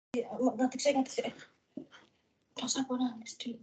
Nanti saya ngerti sih. Rasa apa nangis di.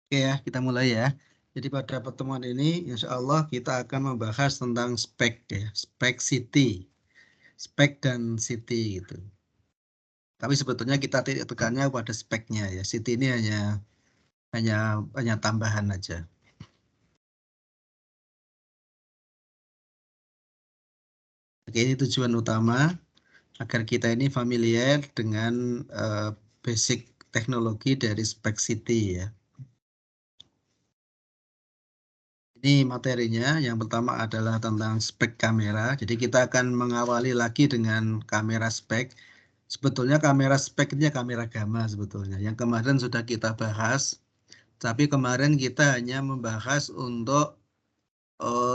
Oke ya, kita mulai ya. Jadi pada pertemuan ini, insya Allah kita akan membahas tentang spek ya, spek City, spek dan City gitu. Tapi sebetulnya kita titik tekannya pada speknya ya. City ini hanya tambahan aja. Oke, ini tujuan utama agar kita ini familiar dengan basic teknologi dari spek City ya. Ini materinya, yang pertama adalah tentang spek kamera. Jadi kita akan mengawali lagi dengan kamera spek. Sebetulnya kamera spek ini kamera gamma sebetulnya. Yang kemarin sudah kita bahas, tapi kemarin kita hanya membahas untuk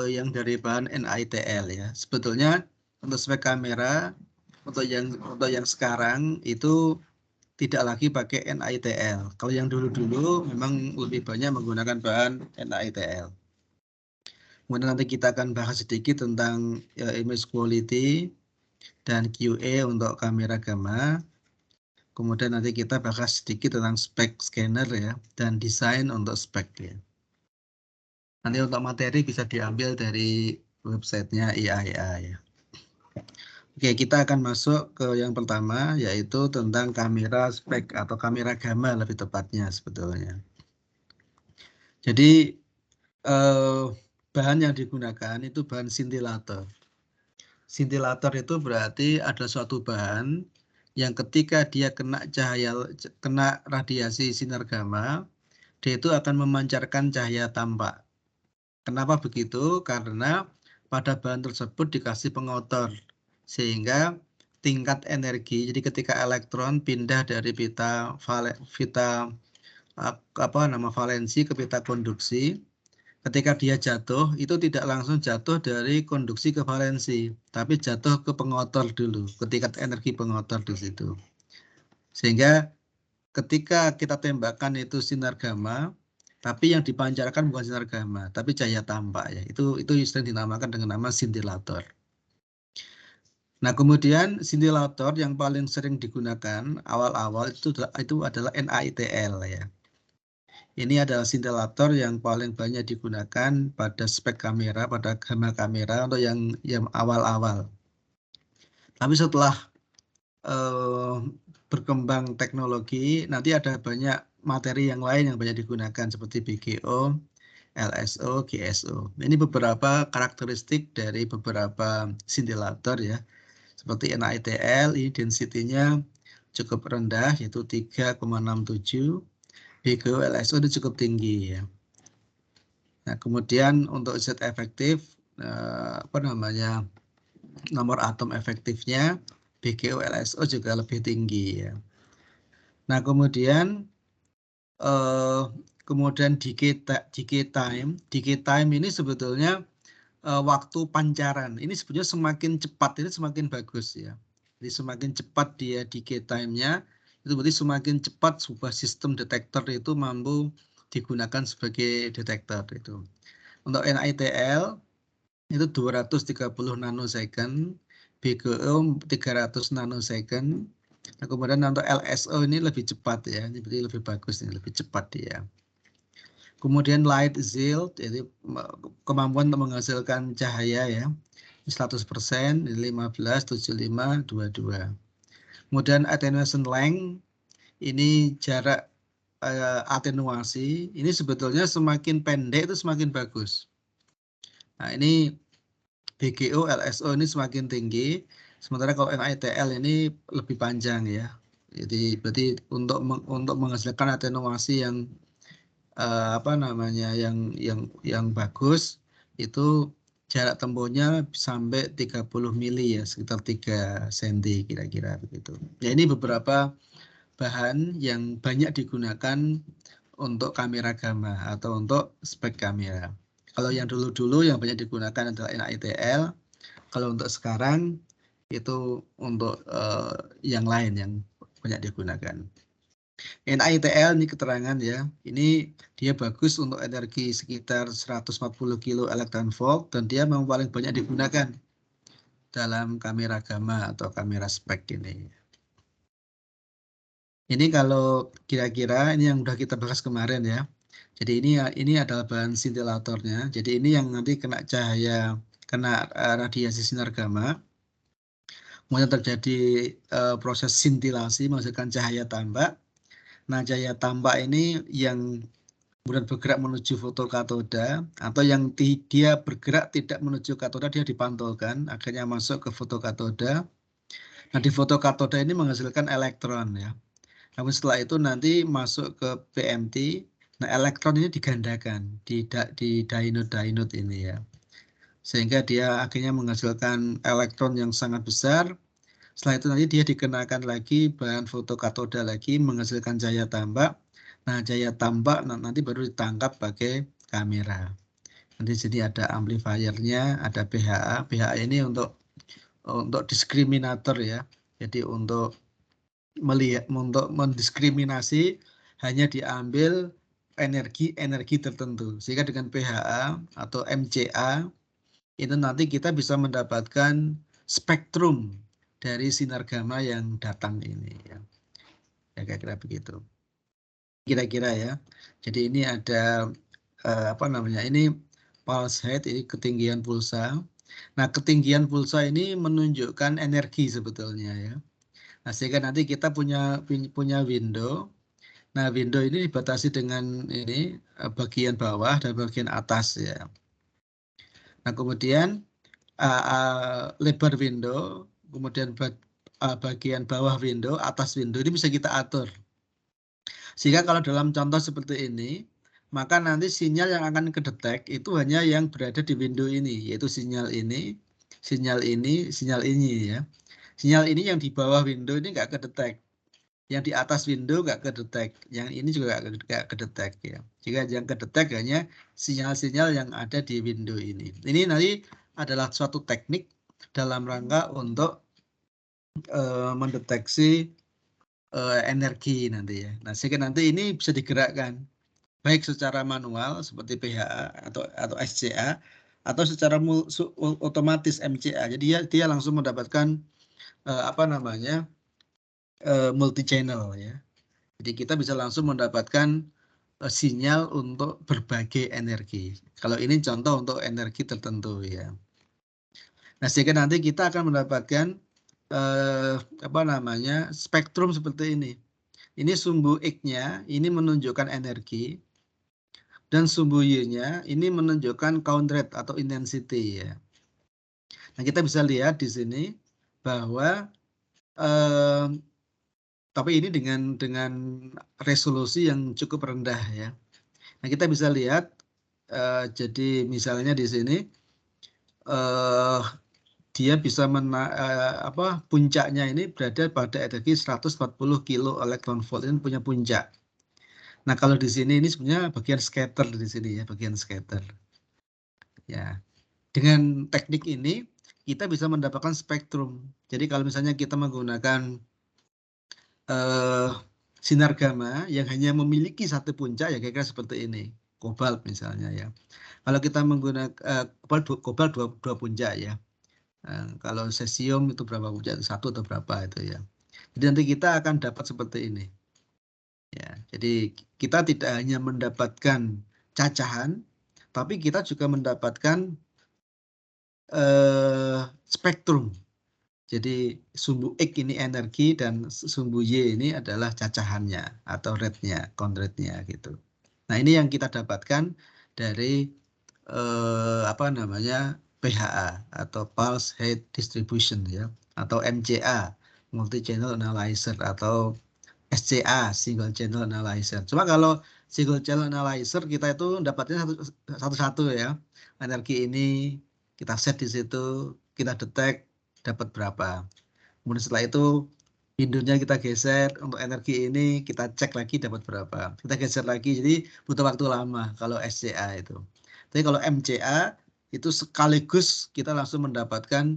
yang dari bahan NITL ya. Sebetulnya untuk spek kamera, untuk yang sekarang itu tidak lagi pakai NITL. Kalau yang dulu-dulu memang lebih banyak menggunakan bahan NITL. Kemudian nanti kita akan bahas sedikit tentang image quality dan QA untuk kamera gamma. Kemudian nanti kita bahas sedikit tentang spek scanner ya dan desain untuk spek ya. Nanti untuk materi bisa diambil dari websitenya IAIA ya. Oke, kita akan masuk ke yang pertama yaitu tentang kamera spek atau kamera gamma lebih tepatnya sebetulnya. Jadi bahan yang digunakan itu bahan scintillator. Scintillator itu berarti ada suatu bahan yang ketika dia kena radiasi sinar gamma, dia itu akan memancarkan cahaya tampak. Kenapa begitu? Karena pada bahan tersebut dikasih pengotor sehingga tingkat energi. Jadi ketika elektron pindah dari pita valensi ke pita konduksi, ketika dia jatuh, itu tidak langsung jatuh dari konduksi ke valensi, tapi jatuh ke pengotor dulu, ke tingkat energi pengotor di situ. Sehingga ketika kita tembakan itu sinar gamma, tapi yang dipancarkan bukan sinar gamma, tapi cahaya tampak ya. Itu sering dinamakan dengan nama scintillator. Nah, kemudian scintillator yang paling sering digunakan awal-awal itu adalah NITL ya. Ini adalah scintillator yang paling banyak digunakan pada spek kamera, pada gamma kamera untuk yang awal-awal. Tapi setelah berkembang teknologi, nanti ada banyak materi yang lain yang banyak digunakan seperti BGO, LSO, GSO. Ini beberapa karakteristik dari beberapa scintillator ya. Seperti NITL, ini density-nya cukup rendah yaitu 3,67. BGO LSO itu cukup tinggi ya. Nah, kemudian untuk Z efektif nomor atom efektifnya BGO LSO juga lebih tinggi ya. Nah, kemudian decay time ini sebetulnya waktu pancaran. Ini sebetulnya semakin cepat ini semakin bagus ya. Jadi semakin cepat dia decay time-nya, itu berarti semakin cepat sebuah sistem detektor itu mampu digunakan sebagai detektor itu. Untuk NITL itu 230 nanosecond, BGO 300 nanosecond. Nah, kemudian untuk LSO ini lebih cepat ya, ini berarti lebih bagus ini, lebih cepat dia. Kemudian light yield, jadi kemampuan untuk menghasilkan cahaya ya, 100%, 15, 75, 22. Kemudian attenuation length, ini jarak atenuasi, ini sebetulnya semakin pendek itu semakin bagus. Nah, ini BGO, LSO ini semakin tinggi, sementara kalau NITL ini lebih panjang ya. Jadi berarti untuk menghasilkan atenuasi yang apa namanya yang bagus itu jarak tempuhnya sampai 30 mili ya, sekitar 3 cm kira-kira begitu. Ya ini beberapa bahan yang banyak digunakan untuk kamera gamma atau untuk spek kamera. Kalau yang dulu-dulu yang banyak digunakan adalah NITL. Kalau untuk sekarang itu untuk yang lain yang banyak digunakan. NITL ini keterangan ya, ini dia bagus untuk energi sekitar 140 kilo electron volt dan dia memang paling banyak digunakan dalam kamera gamma atau kamera spek ini. Ini kalau kira-kira ini yang sudah kita bahas kemarin ya. Jadi ini adalah bahan scintillatornya. Jadi ini yang nanti kena cahaya, kena radiasi sinar gamma. Kemudian terjadi proses scintilasi menghasilkan cahaya tambak. Nah, cahaya tambak ini yang kemudian bergerak menuju fotokatoda atau yang dia bergerak tidak menuju katoda, dia dipantulkan akhirnya masuk ke fotokatoda. Nah, di fotokatoda ini menghasilkan elektron ya. Namun setelah itu nanti masuk ke PMT. Nah, elektron ini digandakan di diode ini ya. Sehingga dia akhirnya menghasilkan elektron yang sangat besar. Setelah itu nanti dia dikenakan lagi bahan fotokatoda lagi menghasilkan cahaya tambak. Nah, cahaya tambak nanti baru ditangkap pakai kamera. Nanti jadi ada amplifiernya, ada PHA. PHA ini untuk diskriminator ya. Jadi untuk melihat, untuk mendiskriminasi hanya diambil energi tertentu. Sehingga dengan PHA atau MCA itu nanti kita bisa mendapatkan spektrum dari sinar gamma yang datang ini ya. Ya kira-kira begitu. Kira-kira ya. Jadi ini ada apa namanya? Ini pulse height, ini ketinggian pulsa. Nah, ketinggian pulsa ini menunjukkan energi sebetulnya ya. Nah, sehingga nanti kita punya window. Nah, window ini dibatasi dengan ini bagian bawah dan bagian atas ya. Nah, kemudian lebar window, kemudian bagian bawah window, atas window ini bisa kita atur. Sehingga kalau dalam contoh seperti ini, maka nanti sinyal yang akan kedetek itu hanya yang berada di window ini, yaitu sinyal ini, sinyal ini, sinyal ini ya. Sinyal ini yang di bawah window ini nggak kedetek. Yang di atas window nggak kedetek. Yang ini juga nggak kedetek ya. Jika yang kedetek hanya sinyal-sinyal yang ada di window ini. Ini nanti adalah suatu teknik dalam rangka untuk mendeteksi energi nanti ya. Nah, sehingga nanti ini bisa digerakkan baik secara manual seperti PHA atau SCA atau secara otomatis MCA. Jadi dia langsung mendapatkan apa namanya multi channel ya. Jadi kita bisa langsung mendapatkan sinyal untuk berbagai energi. Kalau ini contoh untuk energi tertentu ya. Nah, sehingga nanti kita akan mendapatkan apa namanya spektrum seperti ini. Ini sumbu X-nya ini menunjukkan energi dan sumbu Y-nya ini menunjukkan count rate atau intensity ya. Nah, kita bisa lihat di sini bahwa tapi ini dengan resolusi yang cukup rendah ya. Nah, kita bisa lihat jadi misalnya di sini dia bisa puncaknya ini berada pada energi 140 kilo electron volt, ini punya puncak. Nah, kalau di sini ini sebenarnya bagian scatter di sini ya, bagian scatter. Ya. Dengan teknik ini kita bisa mendapatkan spektrum. Jadi kalau misalnya kita menggunakan sinar gamma yang hanya memiliki satu puncak ya kira-kira seperti ini, kobalt misalnya ya. Kalau kita menggunakan kobalt dua puncak ya. Kalau cesium itu berapa puncak? Satu atau berapa itu ya. Jadi nanti kita akan dapat seperti ini. Ya, jadi kita tidak hanya mendapatkan cacahan, tapi kita juga mendapatkan spektrum. Jadi sumbu X ini energi dan sumbu Y ini adalah cacahannya atau rate-nya, count rate-nya gitu. Nah, ini yang kita dapatkan dari apa namanya PHA atau Pulse Height Distribution ya, atau MCA Multi Channel Analyzer, atau SCA Single Channel Analyzer. Cuma kalau Single Channel Analyzer kita itu dapatnya satu-satu ya. Energi ini kita set di situ, kita detect dapat berapa. Kemudian setelah itu windownya kita geser, untuk energi ini kita cek lagi dapat berapa. Kita geser lagi, jadi butuh waktu lama kalau SCA itu. Tapi kalau MCA itu sekaligus kita langsung mendapatkan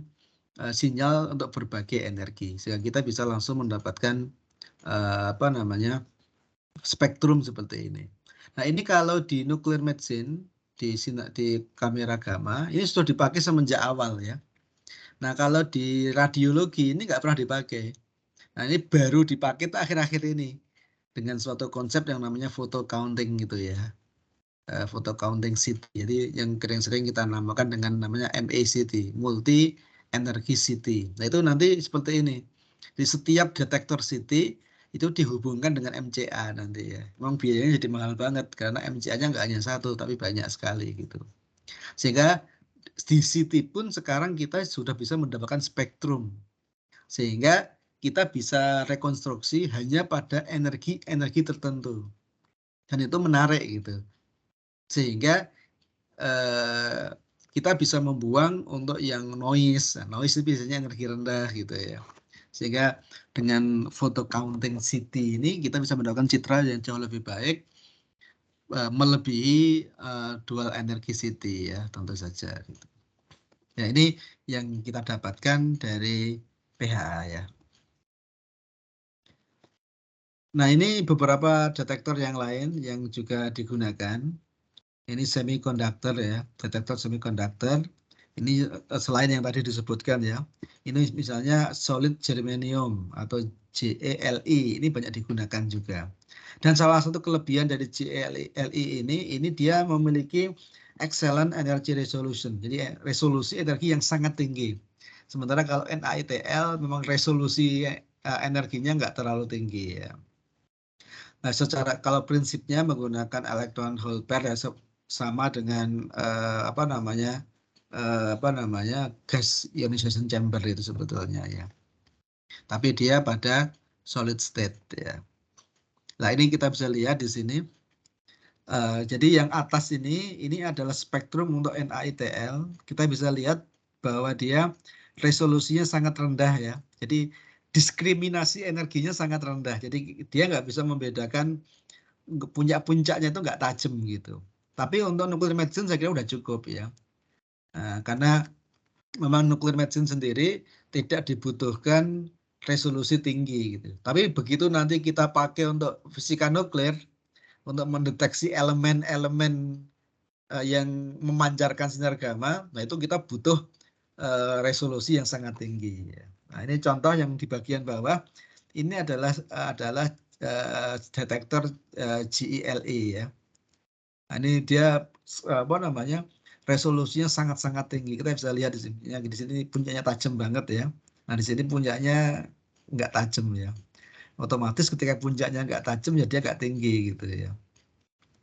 sinyal untuk berbagai energi, sehingga kita bisa langsung mendapatkan spektrum seperti ini. Nah, ini kalau di nuclear medicine di kamera gamma ini sudah dipakai semenjak awal ya. Nah, kalau di radiologi ini nggak pernah dipakai. Nah, ini baru dipakai akhir-akhir ini dengan suatu konsep yang namanya photo counting gitu ya. Photo counting CT. Jadi yang sering kita namakan dengan namanya MACT, multi energy CT. Nah, itu nanti seperti ini. Di setiap detektor CT itu dihubungkan dengan MCA nanti ya. Memang biayanya jadi mahal banget karena MCA-nya nggak hanya satu tapi banyak sekali gitu. Sehingga di CT pun sekarang kita sudah bisa mendapatkan spektrum. Sehingga kita bisa rekonstruksi hanya pada energi-energi tertentu. Dan itu menarik gitu. Sehingga kita bisa membuang untuk yang noise. Nah, noise itu biasanya energi rendah gitu ya. Sehingga dengan photo counting CT ini kita bisa mendapatkan citra yang jauh lebih baik, melebihi dual energi CT ya, tentu saja. Gitu. Ya, ini yang kita dapatkan dari PHA ya. Nah, ini beberapa detektor yang lain yang juga digunakan. Ini semikonduktor ya, detektor semikonduktor. Ini selain yang tadi disebutkan ya. Ini misalnya solid germanium atau GELI, ini banyak digunakan juga. Dan salah satu kelebihan dari GELI ini dia memiliki excellent energy resolution. Jadi resolusi energi yang sangat tinggi. Sementara kalau NaITL memang resolusi energinya nggak terlalu tinggi ya. Nah, secara kalau prinsipnya menggunakan electron hole pair ya sama dengan gas ionization chamber itu sebetulnya ya. Tapi dia pada solid state ya. Nah, ini kita bisa lihat di sini. Jadi yang atas ini adalah spektrum untuk NaITL. Kita bisa lihat bahwa dia resolusinya sangat rendah ya. Jadi diskriminasi energinya sangat rendah. Jadi dia nggak bisa membedakan puncaknya itu nggak tajam gitu. Tapi untuk nuclear medicine saya kira udah cukup ya. Karena memang nuclear medicine sendiri tidak dibutuhkan resolusi tinggi gitu. Tapi begitu nanti kita pakai untuk fisika nuklir, untuk mendeteksi elemen-elemen yang memancarkan sinar gamma, nah itu kita butuh resolusi yang sangat tinggi. Ya. Nah, ini contoh yang di bagian bawah, ini adalah detektor GELE ya. Nah, ini dia resolusinya sangat-sangat tinggi. Kita bisa lihat di sini. Di sini puncaknya tajam banget ya. Nah, di sini puncaknya nggak tajam ya. Otomatis ketika puncaknya nggak tajam ya dia nggak tinggi gitu ya.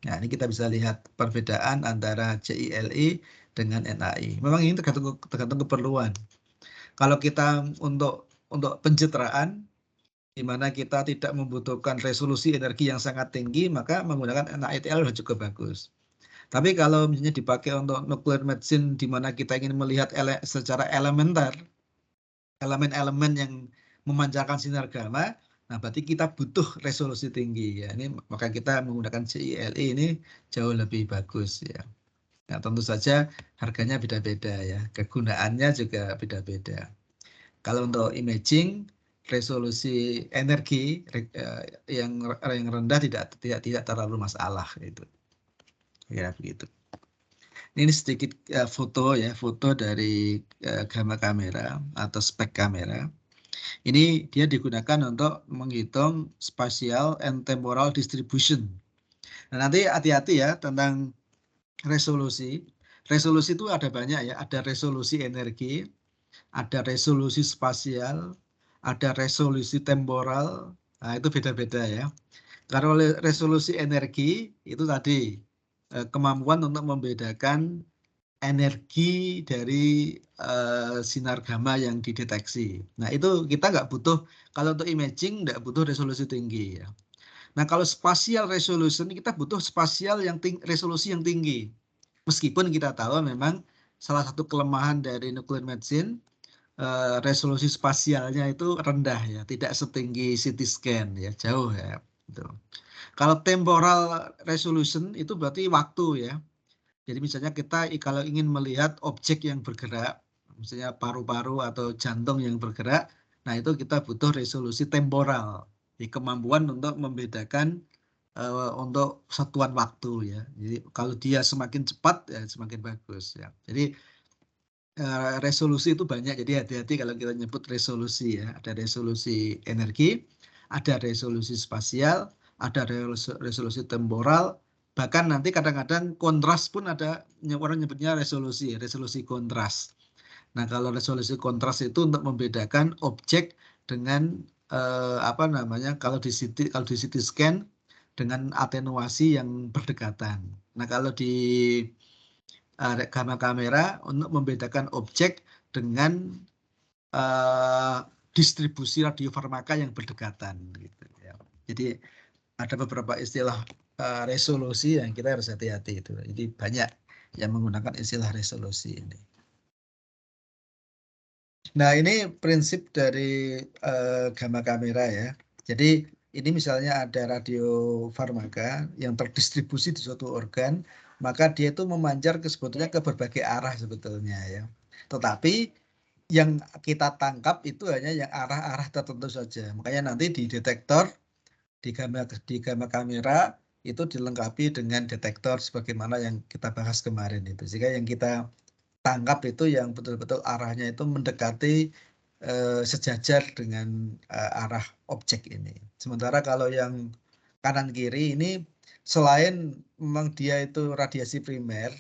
Nah, ini kita bisa lihat perbedaan antara GELE dengan NAI. Memang ini tergantung keperluan. Kalau kita untuk pencitraan, di mana kita tidak membutuhkan resolusi energi yang sangat tinggi, maka menggunakan NaITL sudah cukup bagus. Tapi kalau misalnya dipakai untuk nuclear medicine, di mana kita ingin melihat secara elementer, elemen-elemen yang memancarkan sinar gamma, nah berarti kita butuh resolusi tinggi ya. Ini maka kita menggunakan GELE ini jauh lebih bagus ya. Nah, tentu saja harganya beda-beda ya. Kegunaannya juga beda-beda. Kalau untuk imaging, resolusi energi yang rendah tidak terlalu masalah itu. Ya begitu. Ini sedikit foto ya, foto dari gamma kamera atau spek kamera. Ini dia digunakan untuk menghitung spatial and temporal distribution. Nah, nanti hati-hati ya tentang resolusi. Resolusi itu ada banyak ya, ada resolusi energi, ada resolusi spasial, ada resolusi temporal. Nah, itu beda-beda ya. Kalau resolusi energi itu tadi kemampuan untuk membedakan energi dari sinar gamma yang dideteksi. Nah, itu kita nggak butuh, kalau untuk imaging nggak butuh resolusi tinggi ya. Nah, kalau spatial resolution kita butuh spasial yang resolusi yang tinggi. Meskipun kita tahu memang salah satu kelemahan dari nuclear medicine, resolusi spasialnya itu rendah ya, tidak setinggi CT scan ya, jauh ya. Gitu. Kalau temporal resolution itu berarti waktu ya. Jadi misalnya kita kalau ingin melihat objek yang bergerak, misalnya paru-paru atau jantung yang bergerak, nah itu kita butuh resolusi temporal, di kemampuan untuk membedakan untuk satuan waktu ya. Jadi kalau dia semakin cepat ya semakin bagus ya. Jadi resolusi itu banyak, jadi hati-hati kalau kita nyebut resolusi ya. Ada resolusi energi, ada resolusi spasial, ada resolusi temporal, bahkan nanti kadang-kadang kontras pun ada, orang nyebutnya resolusi kontras. Nah, kalau resolusi kontras itu untuk membedakan objek dengan apa namanya, kalau di CT scan dengan atenuasi yang berdekatan. Nah, kalau di gamma kamera untuk membedakan objek dengan distribusi radiofarmaka yang berdekatan. Gitu, ya. Jadi ada beberapa istilah resolusi yang kita harus hati-hati itu. Jadi banyak yang menggunakan istilah resolusi ini. Nah, ini prinsip dari gamma kamera ya. Jadi ini misalnya ada radiofarmaka yang terdistribusi di suatu organ, maka dia itu memancar sebetulnya ke berbagai arah sebetulnya ya. Tetapi yang kita tangkap itu hanya yang arah-arah tertentu saja. Makanya nanti di detektor di gamma kamera itu dilengkapi dengan detektor sebagaimana yang kita bahas kemarin itu. Sehingga yang kita tangkap itu yang betul-betul arahnya itu mendekati sejajar dengan arah objek ini. Sementara kalau yang kanan kiri ini selain memang dia itu radiasi primer,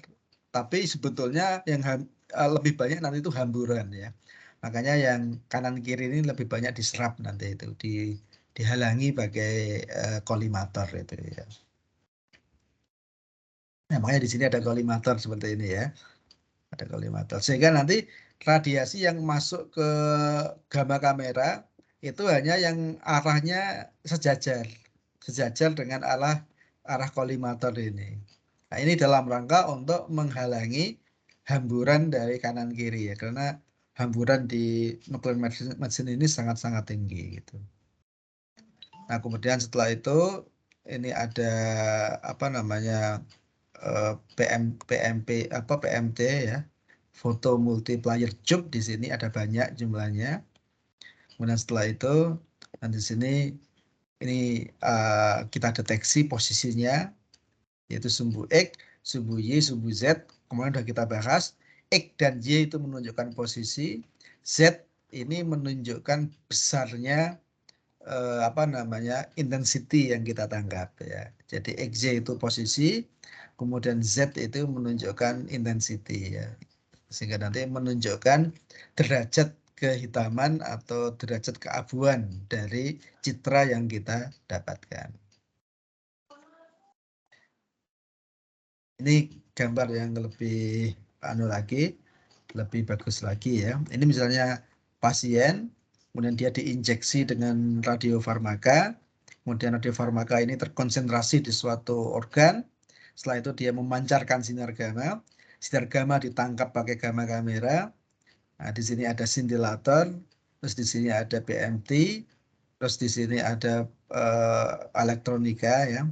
tapi sebetulnya yang lebih banyak nanti itu hamburan ya. Makanya yang kanan kiri ini lebih banyak diserap nanti itu, dihalangi pakai kolimator itu ya. Nah, makanya di sini ada kolimator seperti ini ya. Ada kolimator. Sehingga nanti radiasi yang masuk ke gamma kamera itu hanya yang arahnya sejajar dengan arah kolimator ini. Nah, ini dalam rangka untuk menghalangi hamburan dari kanan kiri ya, karena hamburan di nuclear medicine ini sangat-sangat tinggi gitu. Nah, kemudian setelah itu ini ada apa namanya PMT ya, foto multiplier tube. Di sini ada banyak jumlahnya. Kemudian setelah itu nanti di sini ini kita deteksi posisinya, yaitu sumbu X, sumbu Y, sumbu Z. Kemudian sudah kita bahas, X dan Y itu menunjukkan posisi, Z ini menunjukkan besarnya apa namanya intensity yang kita tangkap ya. Jadi XY itu posisi, kemudian Z itu menunjukkan intensity ya. Sehingga nanti menunjukkan derajat kehitaman atau derajat keabuan dari citra yang kita dapatkan. Ini gambar yang lebih lebih bagus lagi ya. Ini misalnya pasien, kemudian dia diinjeksi dengan radiofarmaka, kemudian radiofarmaka ini terkonsentrasi di suatu organ, setelah itu dia memancarkan sinar gamma ditangkap pakai gamma kamera. Nah, di sini ada scintillator, terus di sini ada PMT, terus di sini ada elektronika ya.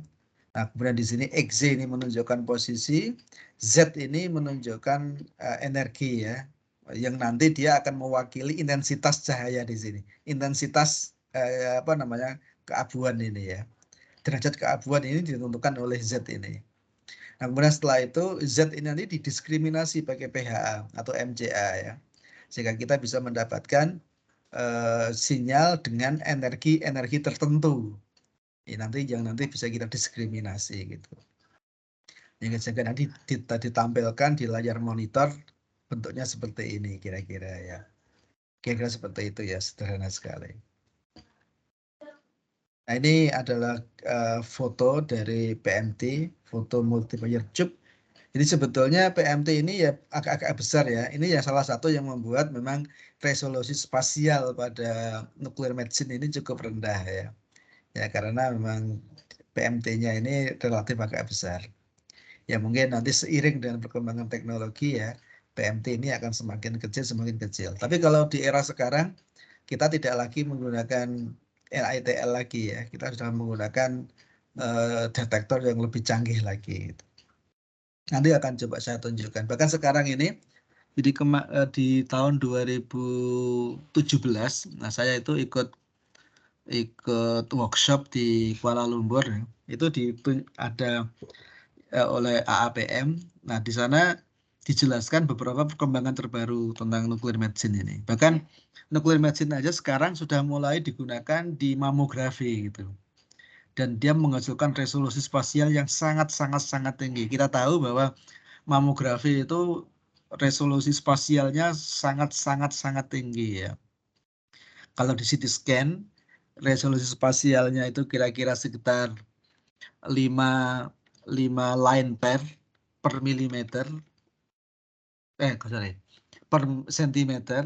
Nah, kemudian di sini XZ ini menunjukkan posisi, Z ini menunjukkan energi ya, yang nanti dia akan mewakili intensitas cahaya di sini, intensitas apa namanya keabuan ini ya. Derajat keabuan ini ditentukan oleh Z ini. Nah, kemudian setelah itu Z ini nanti didiskriminasi pakai pHa atau MCA ya, sehingga kita bisa mendapatkan sinyal dengan energi tertentu. Ya, nanti bisa kita diskriminasi gitu. Yang nanti ditampilkan di layar monitor bentuknya seperti ini kira-kira ya. Kira-kira seperti itu ya, sederhana sekali. Nah, ini adalah foto dari PMT, foto multiplier tube. Jadi sebetulnya PMT ini ya agak-agak besar ya. Ini ya salah satu yang membuat memang resolusi spasial pada nuclear medicine ini cukup rendah ya. Ya karena memang PMT-nya ini relatif agak besar. Ya mungkin nanti seiring dengan perkembangan teknologi ya, PMT ini akan semakin kecil. Tapi kalau di era sekarang kita tidak lagi menggunakan LITL lagi ya, kita sudah menggunakan detektor yang lebih canggih lagi. Gitu. Nanti akan coba saya tunjukkan. Bahkan sekarang ini, jadi di tahun 2017, nah saya itu ikut workshop di Kuala Lumpur, ya. Itu ada oleh AAPM. Nah di sana dijelaskan beberapa perkembangan terbaru tentang nuclear medicine ini. Bahkan nuclear medicine aja sekarang sudah mulai digunakan di mamografi gitu. Dan dia menghasilkan resolusi spasial yang sangat tinggi. Kita tahu bahwa mamografi itu resolusi spasialnya sangat tinggi ya. Kalau di CT scan, resolusi spasialnya itu kira-kira sekitar 5 line per milimeter. Per sentimeter,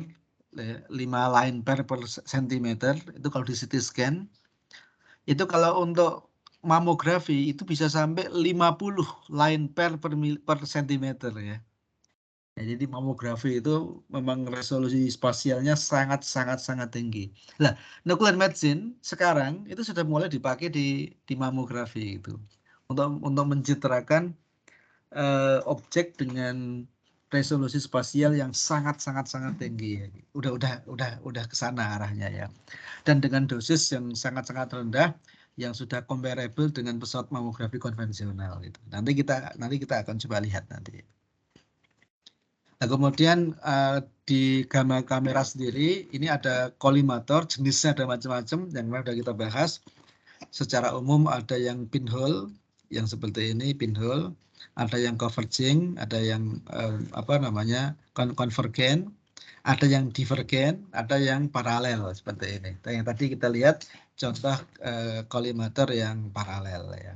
5 line per sentimeter, itu kalau di CT scan. Itu kalau untuk mamografi itu bisa sampai 50 line per sentimeter ya. Ya, jadi mamografi itu memang resolusi spasialnya sangat tinggi. Nah, nuclear medicine sekarang itu sudah mulai dipakai di mamografi itu untuk mencitrakan objek dengan resolusi spasial yang sangat tinggi. Udah ke sana arahnya ya. Dan dengan dosis yang sangat rendah yang sudah comparable dengan pesawat mamografi konvensional itu. Nanti kita akan coba lihat nanti. Nah, kemudian di gamma kamera sendiri ini ada kolimator, jenisnya ada macam-macam yang sudah kita bahas. Secara umum ada yang pinhole yang seperti ini pinhole, ada yang converging, ada yang convergen, ada yang divergen, ada yang paralel seperti ini. Yang tadi kita lihat contoh kolimator yang paralel ya.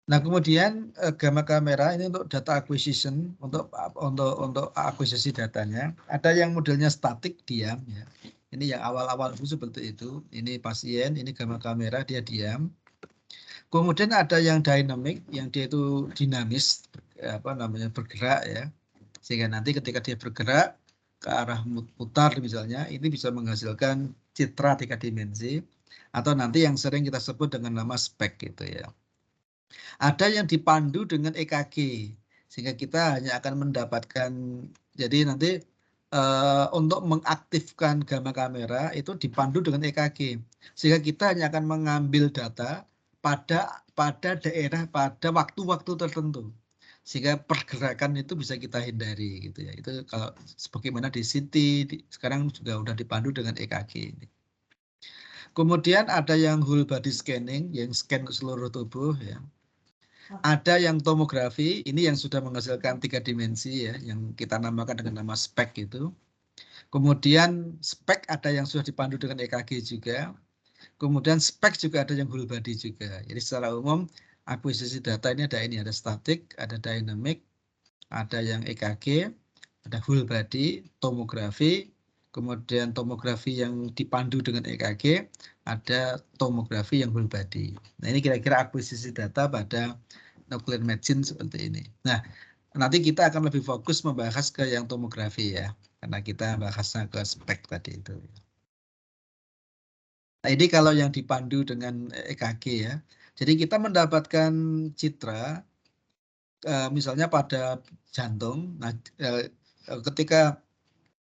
Nah, kemudian gamma kamera ini untuk data acquisition, untuk akuisisi datanya. Ada yang modelnya statik diam ya. Ini yang awal-awal itu seperti itu. Ini pasien, ini gamma kamera dia diam. Kemudian ada yang dynamic, yang dia itu dinamis, bergerak ya. Sehingga nanti ketika dia bergerak ke arah putar misalnya, ini bisa menghasilkan citra 3 dimensi. Atau nanti yang sering kita sebut dengan nama spek gitu ya. Ada yang dipandu dengan EKG, sehingga kita hanya akan mendapatkan, jadi nanti untuk mengaktifkan gamma kamera itu dipandu dengan EKG, sehingga kita hanya akan mengambil data pada daerah, pada waktu-waktu tertentu, sehingga pergerakan itu bisa kita hindari gitu ya. Itu kalau sebagaimana di CT sekarang juga udah dipandu dengan EKG ini. Kemudian ada yang whole body scanning, yang scan seluruh tubuh ya. Ada yang tomografi, ini yang sudah menghasilkan 3 dimensi ya, yang kita namakan dengan nama spek itu. Kemudian spek ada yang sudah dipandu dengan EKG juga. Kemudian spek juga ada yang whole body juga. Jadi secara umum akuisisi data ini ada statik, ada dynamic, ada yang EKG, ada whole body, tomografi, kemudian tomografi yang dipandu dengan EKG, ada tomografi yang whole body. Nah, ini kira-kira akuisisi data pada nuclear medicine seperti ini. Nah, nanti kita akan lebih fokus membahas ke yang tomografi ya, karena kita bahasnya ke spek tadi itu. Nah, ini kalau yang dipandu dengan EKG ya. Jadi kita mendapatkan citra misalnya pada jantung. Nah, ketika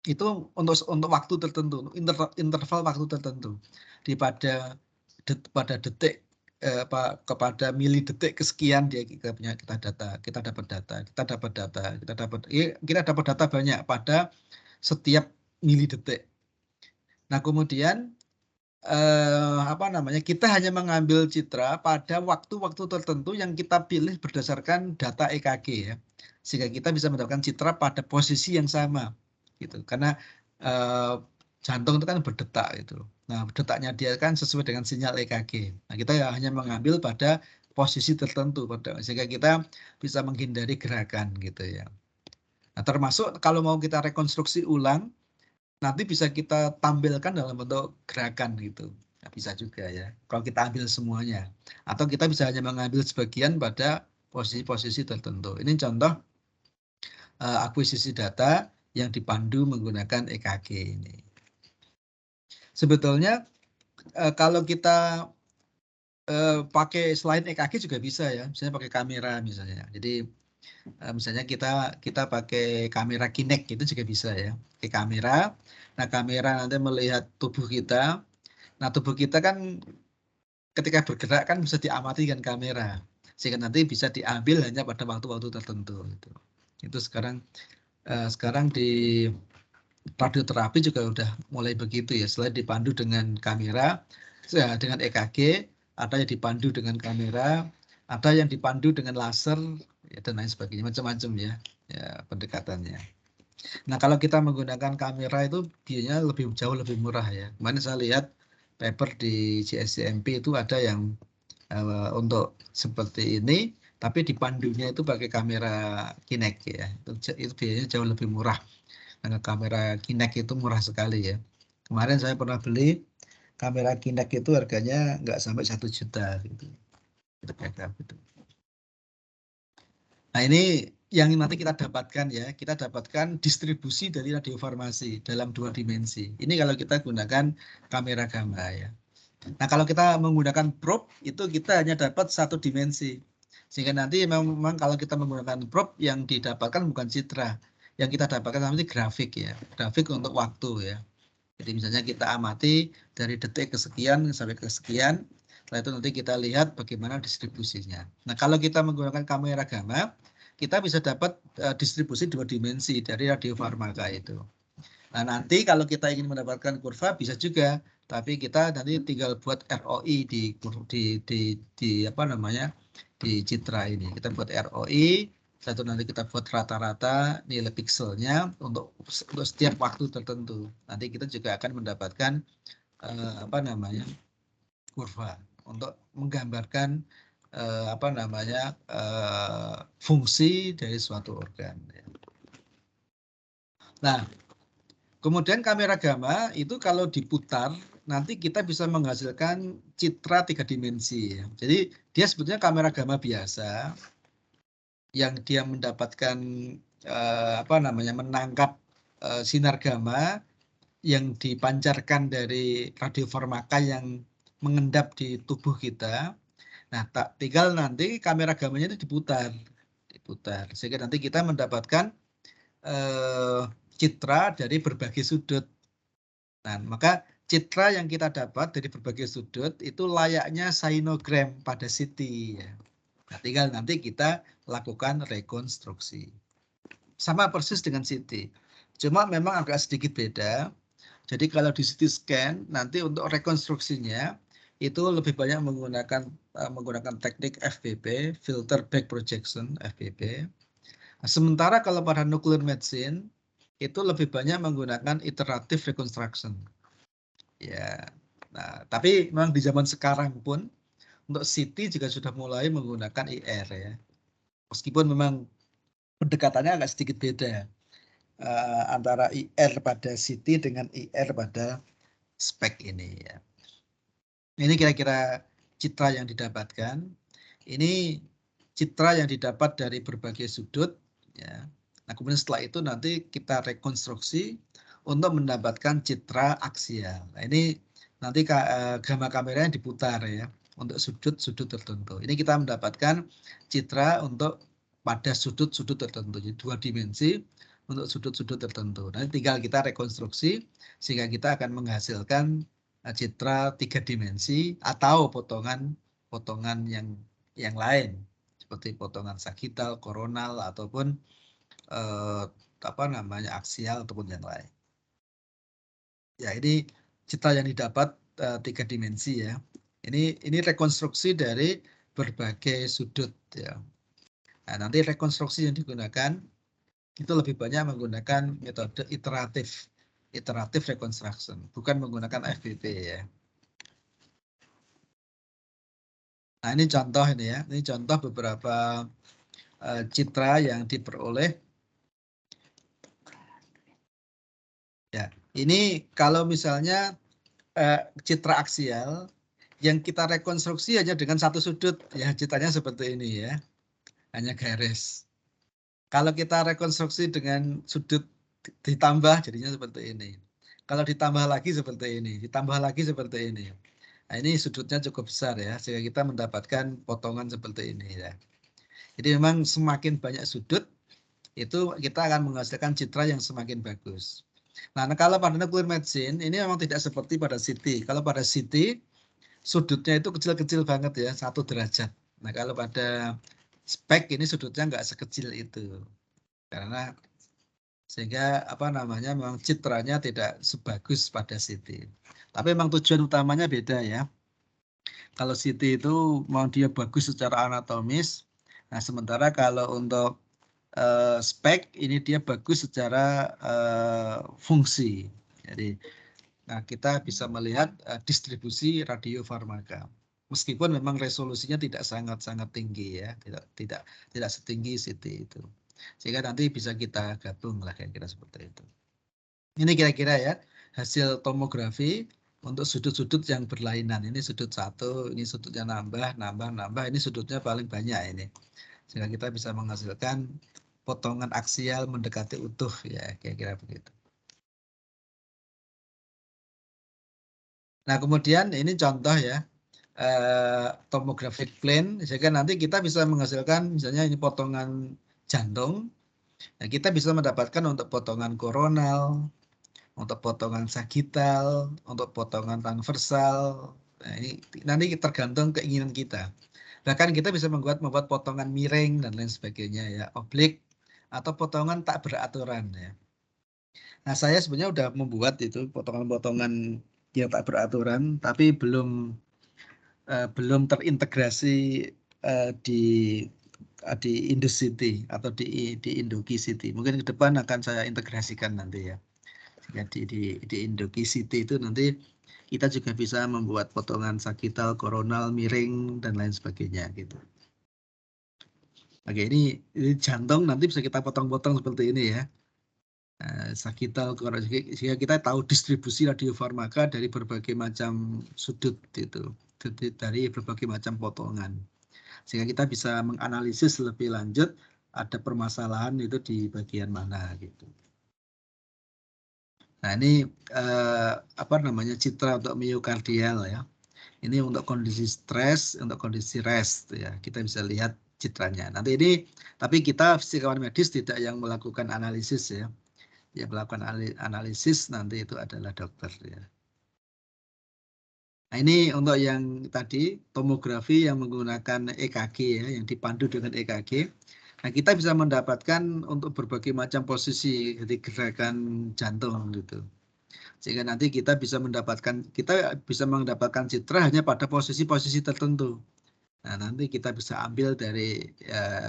itu untuk waktu tertentu, interval waktu tertentu, pada detik kepada milidetik kesekian kita dapat data banyak pada setiap milidetik. Nah, kemudian kita hanya mengambil citra pada waktu-waktu tertentu yang kita pilih berdasarkan data EKG ya, sehingga kita bisa mendapatkan citra pada posisi yang sama gitu, karena jantung itu kan berdetak itu. Nah, detaknya dia kan sesuai dengan sinyal EKG. Nah, kita hanya mengambil pada posisi tertentu sehingga kita bisa menghindari gerakan gitu ya. Nah, termasuk kalau mau kita rekonstruksi ulang, nanti bisa kita tampilkan dalam bentuk gerakan gitu. Nah, bisa juga ya, kalau kita ambil semuanya. Atau kita bisa hanya mengambil sebagian pada posisi-posisi tertentu. Ini contoh akuisisi data yang dipandu menggunakan EKG ini. Sebetulnya kalau kita pakai selain EKG juga bisa ya, misalnya pakai kamera misalnya. Jadi misalnya kita pakai kamera Kinect itu juga bisa ya, pakai kamera. Nah kamera nanti melihat tubuh kita. Nah tubuh kita kan ketika bergerak kan bisa diamati dengan kamera, sehingga nanti bisa diambil hanya pada waktu-waktu tertentu. Itu sekarang di radioterapi juga udah mulai begitu ya, selain dipandu dengan kamera, dengan EKG, ada yang dipandu dengan kamera, ada yang dipandu dengan laser, ya, dan lain sebagainya, macam-macam ya, pendekatannya. Nah kalau kita menggunakan kamera itu biayanya jauh lebih murah ya. Kemarin saya lihat paper di JSCMP itu ada yang untuk seperti ini, tapi dipandunya itu pakai kamera Kinect ya, itu biayanya jauh lebih murah. Karena kamera Kinect itu murah sekali ya. Kemarin saya pernah beli kamera Kinect itu harganya nggak sampai 1 juta gitu. Nah ini yang nanti kita dapatkan ya, kita dapatkan distribusi dari radiofarmasi dalam 2 dimensi. Ini kalau kita gunakan kamera gamma ya. Nah kalau kita menggunakan probe itu kita hanya dapat 1 dimensi. Sehingga nanti memang kalau kita menggunakan probe yang didapatkan bukan citra, yang kita dapatkan nanti grafik ya, grafik untuk waktu ya. Jadi misalnya kita amati dari detik ke sekian sampai ke sekian, setelah itu nanti kita lihat bagaimana distribusinya. Nah kalau kita menggunakan kamera gamma, kita bisa dapat distribusi 2 dimensi dari radiofarmaka itu. Nah nanti kalau kita ingin mendapatkan kurva bisa juga, tapi kita nanti tinggal buat ROI di apa namanya di citra ini. Kita buat ROI, satu nanti kita buat rata-rata nilai pikselnya untuk setiap waktu tertentu. Nanti kita juga akan mendapatkan apa namanya kurva untuk menggambarkan apa namanya fungsi dari suatu organ. Nah, kemudian kamera gamma itu kalau diputar nanti kita bisa menghasilkan citra 3 dimensi. Jadi dia sebetulnya kamera gamma biasa yang dia mendapatkan apa namanya menangkap sinar gamma yang dipancarkan dari radiofarmaka yang mengendap di tubuh kita. Nah, tinggal nanti kamera gammanya itu diputar sehingga nanti kita mendapatkan citra dari berbagai sudut. Nah, maka citra yang kita dapat dari berbagai sudut itu layaknya sinogram pada CT. Ya. Nah, tinggal nanti kita lakukan rekonstruksi. Sama persis dengan CT. Cuma memang agak sedikit beda. Jadi kalau di CT scan nanti untuk rekonstruksinya itu lebih banyak menggunakan teknik FBP, filter back projection FBP. Nah, sementara kalau pada nuclear medicine itu lebih banyak menggunakan iterative reconstruction. Ya, nah tapi memang di zaman sekarang pun untuk CT juga sudah mulai menggunakan IR ya. Meskipun memang pendekatannya agak sedikit beda antara IR pada CT dengan IR pada spek ini ya. Ini kira-kira citra yang didapatkan. Ini citra yang didapat dari berbagai sudut ya. Nah, kemudian setelah itu nanti kita rekonstruksi untuk mendapatkan citra aksial. Nah, ini nanti gamma kameranya diputar ya untuk sudut-sudut tertentu. Ini kita mendapatkan citra untuk pada sudut-sudut tertentu, jadi 2 dimensi untuk sudut-sudut tertentu. Nanti tinggal kita rekonstruksi sehingga kita akan menghasilkan citra 3 dimensi atau potongan yang lain seperti potongan sagital, koronal ataupun apa namanya aksial ataupun yang lain. Ya ini citra yang didapat 3 dimensi ya. Ini rekonstruksi dari berbagai sudut ya. Nah, nanti rekonstruksi yang digunakan itu lebih banyak menggunakan metode iteratif reconstruction, bukan menggunakan FBP ya. Nah, ini contoh ini ya. Ini contoh beberapa citra yang diperoleh. Ya, ini kalau misalnya citra aksial yang kita rekonstruksi hanya dengan satu sudut, ya citranya seperti ini ya, hanya garis. Kalau kita rekonstruksi dengan sudut ditambah jadinya seperti ini. Kalau ditambah lagi seperti ini, ditambah lagi seperti ini. Nah, ini sudutnya cukup besar ya, sehingga kita mendapatkan potongan seperti ini ya. Jadi memang semakin banyak sudut, itu kita akan menghasilkan citra yang semakin bagus. Nah, kalau pada nuclear medicine, ini memang tidak seperti pada CT. Kalau pada CT, sudutnya itu kecil-kecil banget ya, 1 derajat. Nah, kalau pada spek ini sudutnya nggak sekecil itu. Karena sehingga apa namanya memang citranya tidak sebagus pada CT. Tapi memang tujuan utamanya beda ya. Kalau CT itu mau dia bagus secara anatomis. Nah, sementara kalau untuk spek ini dia bagus secara fungsi. Jadi nah, kita bisa melihat distribusi radiofarmaka. Meskipun memang resolusinya tidak sangat-sangat tinggi ya, tidak setinggi CT itu. Sehingga nanti bisa kita gabung lah kira-kira seperti itu. Ini kira-kira ya hasil tomografi untuk sudut-sudut yang berlainan. Ini sudut 1, ini sudutnya nambah, ini sudutnya paling banyak ini. Sehingga kita bisa menghasilkan potongan aksial mendekati utuh ya, kira-kira begitu. Nah, kemudian ini contoh ya, tomographic plane, sehingga nanti kita bisa menghasilkan misalnya ini potongan jantung, nah, kita bisa mendapatkan untuk potongan koronal, untuk potongan sagittal, untuk potongan transversal. Nah, ini nanti tergantung keinginan kita. Bahkan kita bisa membuat potongan miring dan lain sebagainya ya, oblik atau potongan tak beraturan ya. Nah, saya sebenarnya udah membuat itu potongan-potongan yang tak beraturan, tapi belum terintegrasi di Indocity atau di Indocity. Mungkin ke depan akan saya integrasikan nanti ya. Jadi di Indocity itu nanti kita juga bisa membuat potongan sagittal, koronal, miring dan lain sebagainya gitu. Oke, ini jantung nanti bisa kita potong-potong seperti ini ya. Sagittal, sehingga kita tahu distribusi radiofarmaka dari berbagai macam sudut itu, dari berbagai macam potongan. Sehingga kita bisa menganalisis lebih lanjut ada permasalahan itu di bagian mana gitu. Nah, ini apa namanya citra untuk miokardial ya. Ini untuk kondisi stres, untuk kondisi rest ya. Kita bisa lihat citranya. Nanti ini tapi kita fisikawan medis tidak yang melakukan analisis ya. Yang melakukan analisis nanti itu adalah dokter ya. Nah, ini untuk yang tadi tomografi yang menggunakan EKG ya, yang dipandu dengan EKG. Nah, kita bisa mendapatkan untuk berbagai macam posisi jadi gerakan jantung gitu. Sehingga nanti kita bisa mendapatkan citra hanya pada posisi-posisi tertentu. Nah, nanti kita bisa ambil dari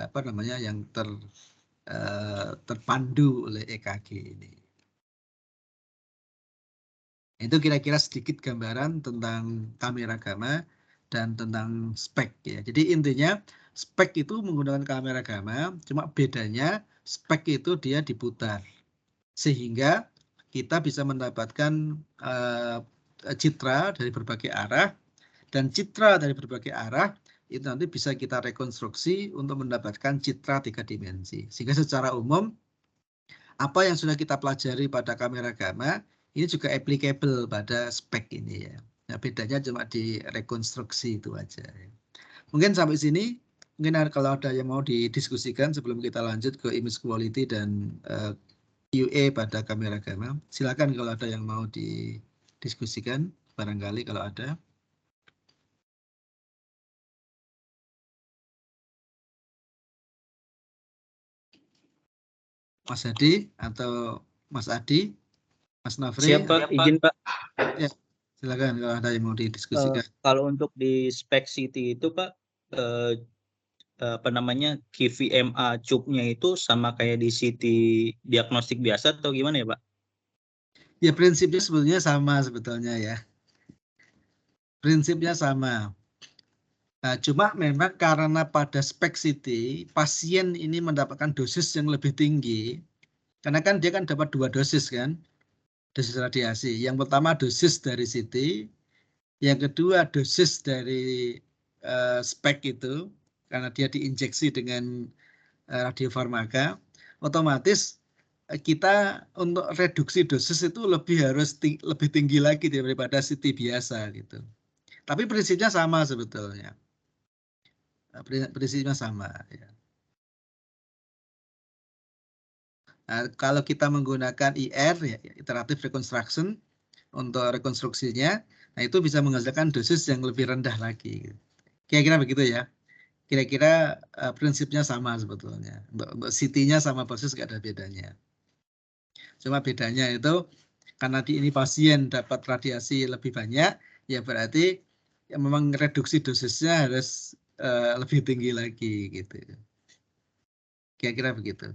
apa namanya yang terpandu oleh EKG ini. Itu kira-kira sedikit gambaran tentang kamera gamma dan tentang spek ya. Jadi intinya spek itu menggunakan kamera gamma, cuma bedanya spek itu dia diputar sehingga kita bisa mendapatkan citra dari berbagai arah, dan citra dari berbagai arah itu nanti bisa kita rekonstruksi untuk mendapatkan citra 3 dimensi. Sehingga secara umum apa yang sudah kita pelajari pada kamera gamma ini juga applicable pada spek ini ya. Nah, bedanya cuma di rekonstruksi itu aja. Mungkin sampai sini. Mungkin kalau ada yang mau didiskusikan sebelum kita lanjut ke image quality dan QA pada kamera gamma. Silakan kalau ada yang mau didiskusikan, barangkali kalau ada. Mas Hadi atau Mas Adi, Mas Nafri. Siap Pak, izin Pak. Ya, silakan kalau ada yang mau didiskusikan. Kalau untuk di spek CT itu Pak, apa namanya QVMA cube-nya itu sama kayak di CT diagnostik biasa atau gimana ya Pak? Ya, prinsipnya sebetulnya sama sebetulnya ya. Prinsipnya sama. Nah, cuma memang karena pada spek CT, pasien ini mendapatkan dosis yang lebih tinggi, karena kan dia kan dapat 2 dosis kan, dosis radiasi. Yang pertama dosis dari CT, yang kedua dosis dari spek itu, karena dia diinjeksi dengan radiofarmaka, otomatis kita untuk reduksi dosis itu lebih tinggi lagi daripada CT biasa gitu. Tapi prinsipnya sama sebetulnya. Prinsipnya sama ya. Nah, kalau kita menggunakan IR ya, iterative reconstruction untuk rekonstruksinya, nah itu bisa menghasilkan dosis yang lebih rendah lagi. Kira-kira begitu ya. Kira-kira prinsipnya sama sebetulnya. Untuk CT-nya sama persis, nggak ada bedanya. Cuma bedanya itu karena ini pasien dapat radiasi lebih banyak, ya berarti ya memang reduksi dosisnya harus lebih tinggi lagi gitu. Kira-kira begitu.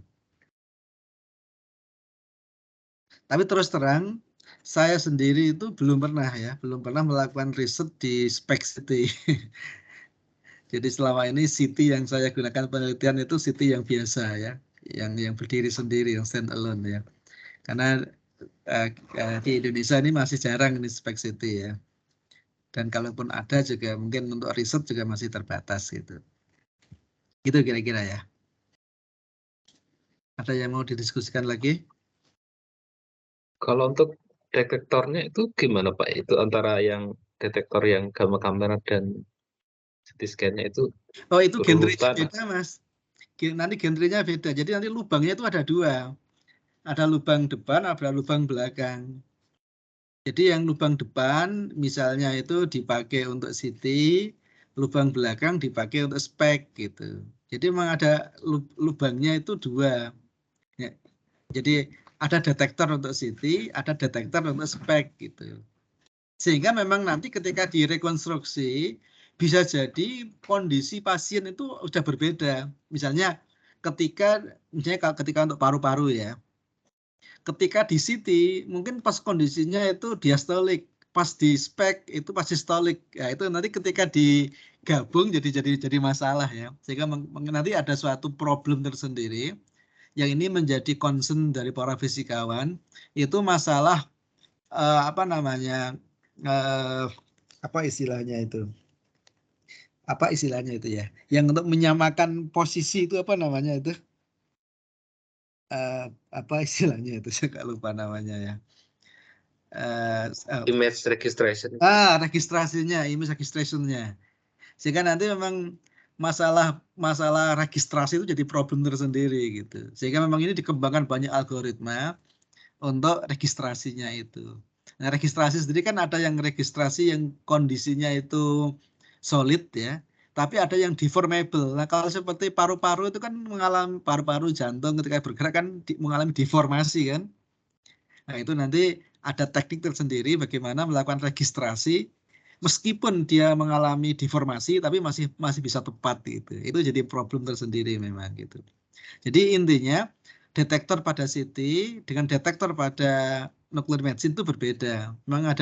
Tapi terus terang, saya sendiri itu belum pernah melakukan riset di spek CT. Jadi selama ini CT yang saya gunakan penelitian itu CT yang biasa ya, yang berdiri sendiri, yang stand alone ya. Karena di Indonesia ini masih jarang ini spek CT ya. Dan kalaupun ada juga mungkin untuk riset juga masih terbatas gitu. Gitu kira-kira ya. Ada yang mau didiskusikan lagi? Kalau untuk detektornya itu gimana Pak? Itu antara yang detektor yang gamma kamera dan CT scan-nya itu Oh itu genrenya berurutan. beda Mas. Nanti genrenya beda. Jadi nanti lubangnya itu ada 2. Ada lubang depan, ada lubang belakang. Jadi yang lubang depan misalnya itu dipakai untuk CT, lubang belakang dipakai untuk spek gitu. Jadi memang ada lubangnya itu 2. Ya. Jadi ada detektor untuk CT, ada detektor untuk spek gitu. Sehingga memang nanti ketika direkonstruksi bisa jadi kondisi pasien itu sudah berbeda. Misalnya ketika untuk paru-paru ya. Ketika di CT mungkin pas kondisinya itu diastolik, pas di spek itu pasti sistolik. Ya itu nanti ketika digabung jadi masalah ya. Sehingga nanti ada suatu problem tersendiri yang ini menjadi concern dari para fisikawan, itu masalah apa namanya apa istilahnya itu? Apa istilahnya itu ya? Yang untuk menyamakan posisi itu apa namanya itu? Apa istilahnya itu? Saya nggak lupa namanya ya. Image registration. Registrasinya, image registrationnya. Sehingga nanti memang masalah registrasi itu jadi problem tersendiri gitu. Sehingga memang ini dikembangkan banyak algoritma untuk registrasinya itu. Nah, registrasi sendiri kan ada yang registrasi yang kondisinya itu solid ya, tapi ada yang deformable. Nah, kalau seperti paru-paru itu kan mengalami paru-paru jantung ketika bergerak kan mengalami deformasi kan. Nah, itu nanti ada teknik tersendiri bagaimana melakukan registrasi meskipun dia mengalami deformasi tapi masih bisa tepat gitu. Itu jadi problem tersendiri memang gitu. Jadi intinya detektor pada CT dengan detektor pada nuclear medicine itu berbeda. Memang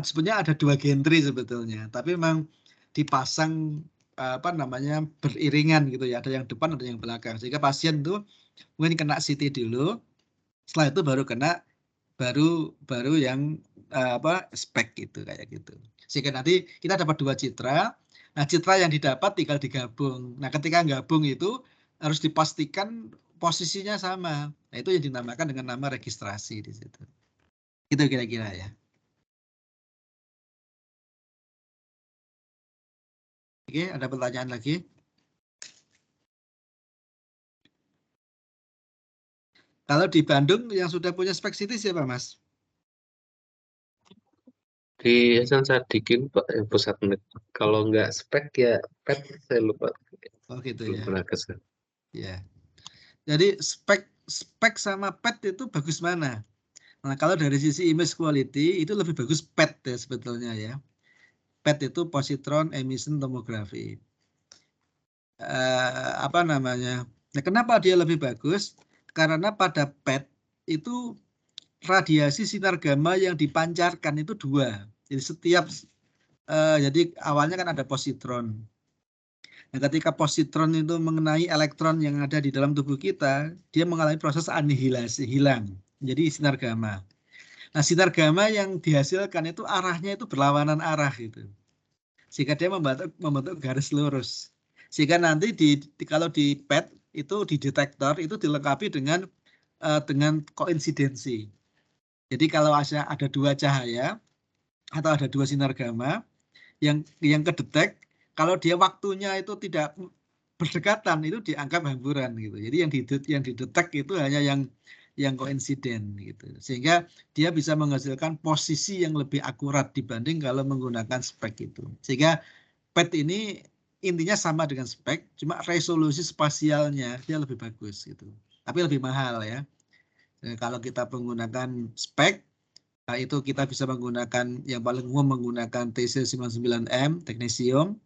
sebenarnya ada 2 genre sebetulnya, tapi memang dipasang apa namanya beriringan gitu ya, ada yang depan ada yang belakang. Sehingga pasien itu mungkin kena CT dulu, setelah itu baru yang spek gitu kayak gitu. Sehingga nanti kita dapat 2 citra. Nah, citra yang didapat tinggal digabung. Nah, ketika gabung itu harus dipastikan posisinya sama. Nah, itu yang dinamakan dengan nama registrasi di situ. Itu kira-kira ya. Oke, ada pertanyaan lagi? Kalau di Bandung yang sudah punya spek CT siapa, Mas? Di Hasan Sadikin Pak, yang pusat med. Kalau nggak spek ya PET, saya lupa. Oh gitu Belum ya. pernah kesana. Ya. Jadi spek sama PET itu bagus mana? Nah, kalau dari sisi image quality itu lebih bagus PET ya sebetulnya ya. PET itu positron emission tomography. Apa namanya? Nah, kenapa dia lebih bagus? Karena pada PET itu radiasi sinar gamma yang dipancarkan itu 2. Jadi jadi awalnya kan ada positron. Nah, ketika positron itu mengenai elektron yang ada di dalam tubuh kita, dia mengalami proses anihilasi, hilang, jadi sinar gamma. Nah, sinar gamma yang dihasilkan itu arahnya itu berlawanan arah gitu, sehingga dia membentuk garis lurus. Sehingga nanti kalau di PET itu di detektor itu dilengkapi dengan koinsidensi. Jadi kalau ada dua cahaya atau ada dua sinar gamma yang kedetek, kalau dia waktunya itu tidak berdekatan itu dianggap hamburan gitu. Jadi yang didetek itu hanya yang koinsiden gitu. Sehingga dia bisa menghasilkan posisi yang lebih akurat dibanding kalau menggunakan spek itu. Sehingga PET ini intinya sama dengan spek, cuma resolusi spasialnya dia lebih bagus gitu. Tapi lebih mahal ya. Kalau kita menggunakan spek, nah itu kita bisa menggunakan yang paling umum menggunakan TC99M teknesium,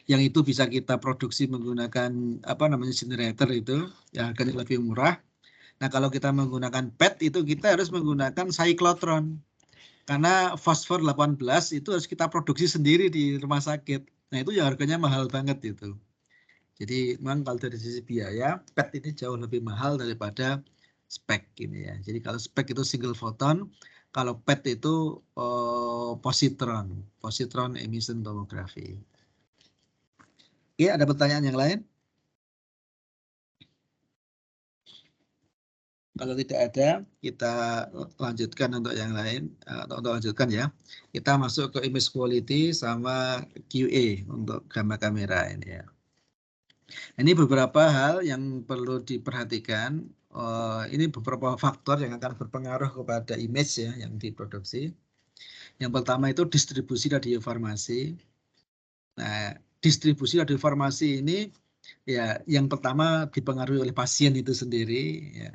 yang itu bisa kita produksi menggunakan generator itu, ya harganya lebih murah. Nah kalau kita menggunakan PET itu kita harus menggunakan cyclotron, karena fosfor 18 itu harus kita produksi sendiri di rumah sakit. Nah itu ya harganya mahal banget itu. Jadi memang kalau dari sisi biaya PET ini jauh lebih mahal daripada spek ini ya. Jadi kalau spek itu single photon, kalau PET itu positron emission tomography. Oke, ada pertanyaan yang lain? Kalau tidak ada, kita lanjutkan untuk yang lain, untuk lanjutkan ya. Kita masuk ke image quality sama QA untuk gamma kamera ini ya. Ini beberapa hal yang perlu diperhatikan. Ini beberapa faktor yang akan berpengaruh kepada image ya yang diproduksi. Yang pertama itu distribusi radiofarmasi. Nah, distribusi radiofarmasi ini ya yang pertama dipengaruhi oleh pasien itu sendiri. Ya.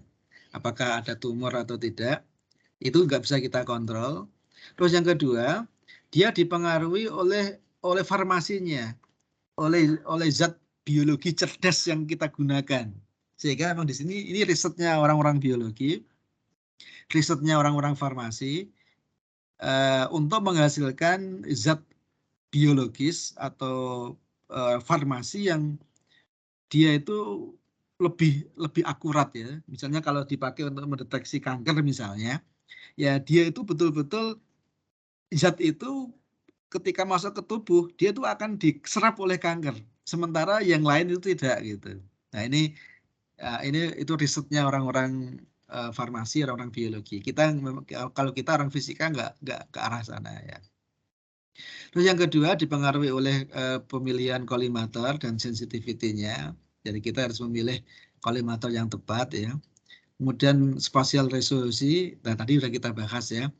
Apakah ada tumor atau tidak? Itu nggak bisa kita kontrol. Terus yang kedua, dia dipengaruhi oleh farmasinya, oleh zat biologi cerdas yang kita gunakan. Sehingga memang di sini ini risetnya orang-orang biologi, risetnya orang-orang farmasi untuk menghasilkan zat biologis atau farmasi yang dia itu lebih akurat ya. Misalnya kalau dipakai untuk mendeteksi kanker misalnya, ya dia itu betul-betul zat itu ketika masuk ke tubuh dia itu akan diserap oleh kanker. Sementara yang lain itu tidak gitu. Nah ini itu risetnya orang-orang farmasi, orang-orang biologi. Kalau kita orang fisika nggak ke arah sana ya. Terus yang kedua dipengaruhi oleh pemilihan kolimator dan sensitivity-nya. Jadi kita harus memilih kolimator yang tepat ya. Kemudian spatial resolusi, nah tadi sudah kita bahas ya.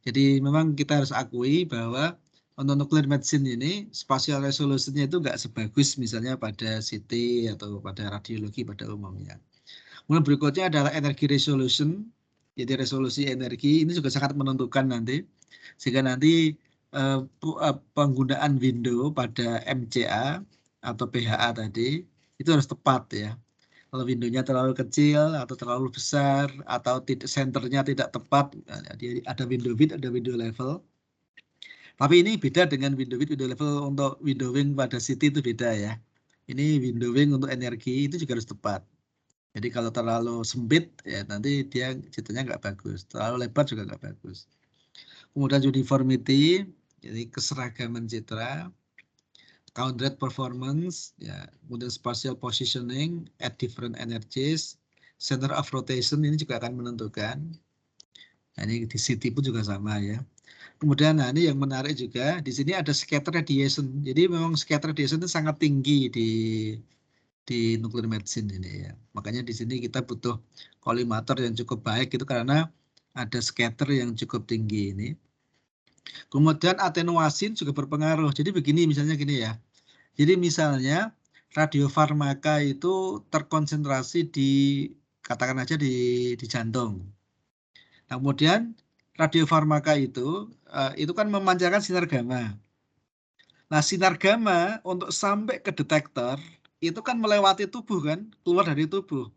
Jadi memang kita harus akui bahwa untuk nuclear medicine ini spatial resolusinya itu nggak sebagus misalnya pada CT atau pada radiologi pada umumnya. Kemudian berikutnya adalah energy resolution. Jadi resolusi energi ini juga sangat menentukan nanti. Sehingga nanti penggunaan window pada MCA atau PHA tadi itu harus tepat ya. Kalau windownya terlalu kecil atau terlalu besar atau senternya tidak tepat, ada window width, ada window level. Tapi ini beda dengan window width, window level untuk windowing pada CT itu beda ya. Ini windowing untuk energi itu juga harus tepat. Jadi kalau terlalu sempit ya nanti dia ceritanya nggak bagus, terlalu lebar juga nggak bagus. Kemudian uniformity, jadi keseragaman citra. Count rate performance, ya, kemudian spatial positioning at different energies, center of rotation ini juga akan menentukan. Nah, ini di CT pun juga sama ya. Kemudian nah ini yang menarik juga di sini ada scatter radiation. Jadi memang scatter radiation itu sangat tinggi di nuclear medicine ini ya. Makanya di sini kita butuh kolimator yang cukup baik itu karena ada scatter yang cukup tinggi ini. Kemudian atenuasi juga berpengaruh. Jadi begini misalnya gini ya. Jadi misalnya radiofarmaka itu terkonsentrasi di katakan aja di jantung. Nah, kemudian radiofarmaka itu kan memancarkan sinar gamma. Nah, sinar gamma untuk sampai ke detektor itu kan melewati tubuh kan, keluar dari tubuh.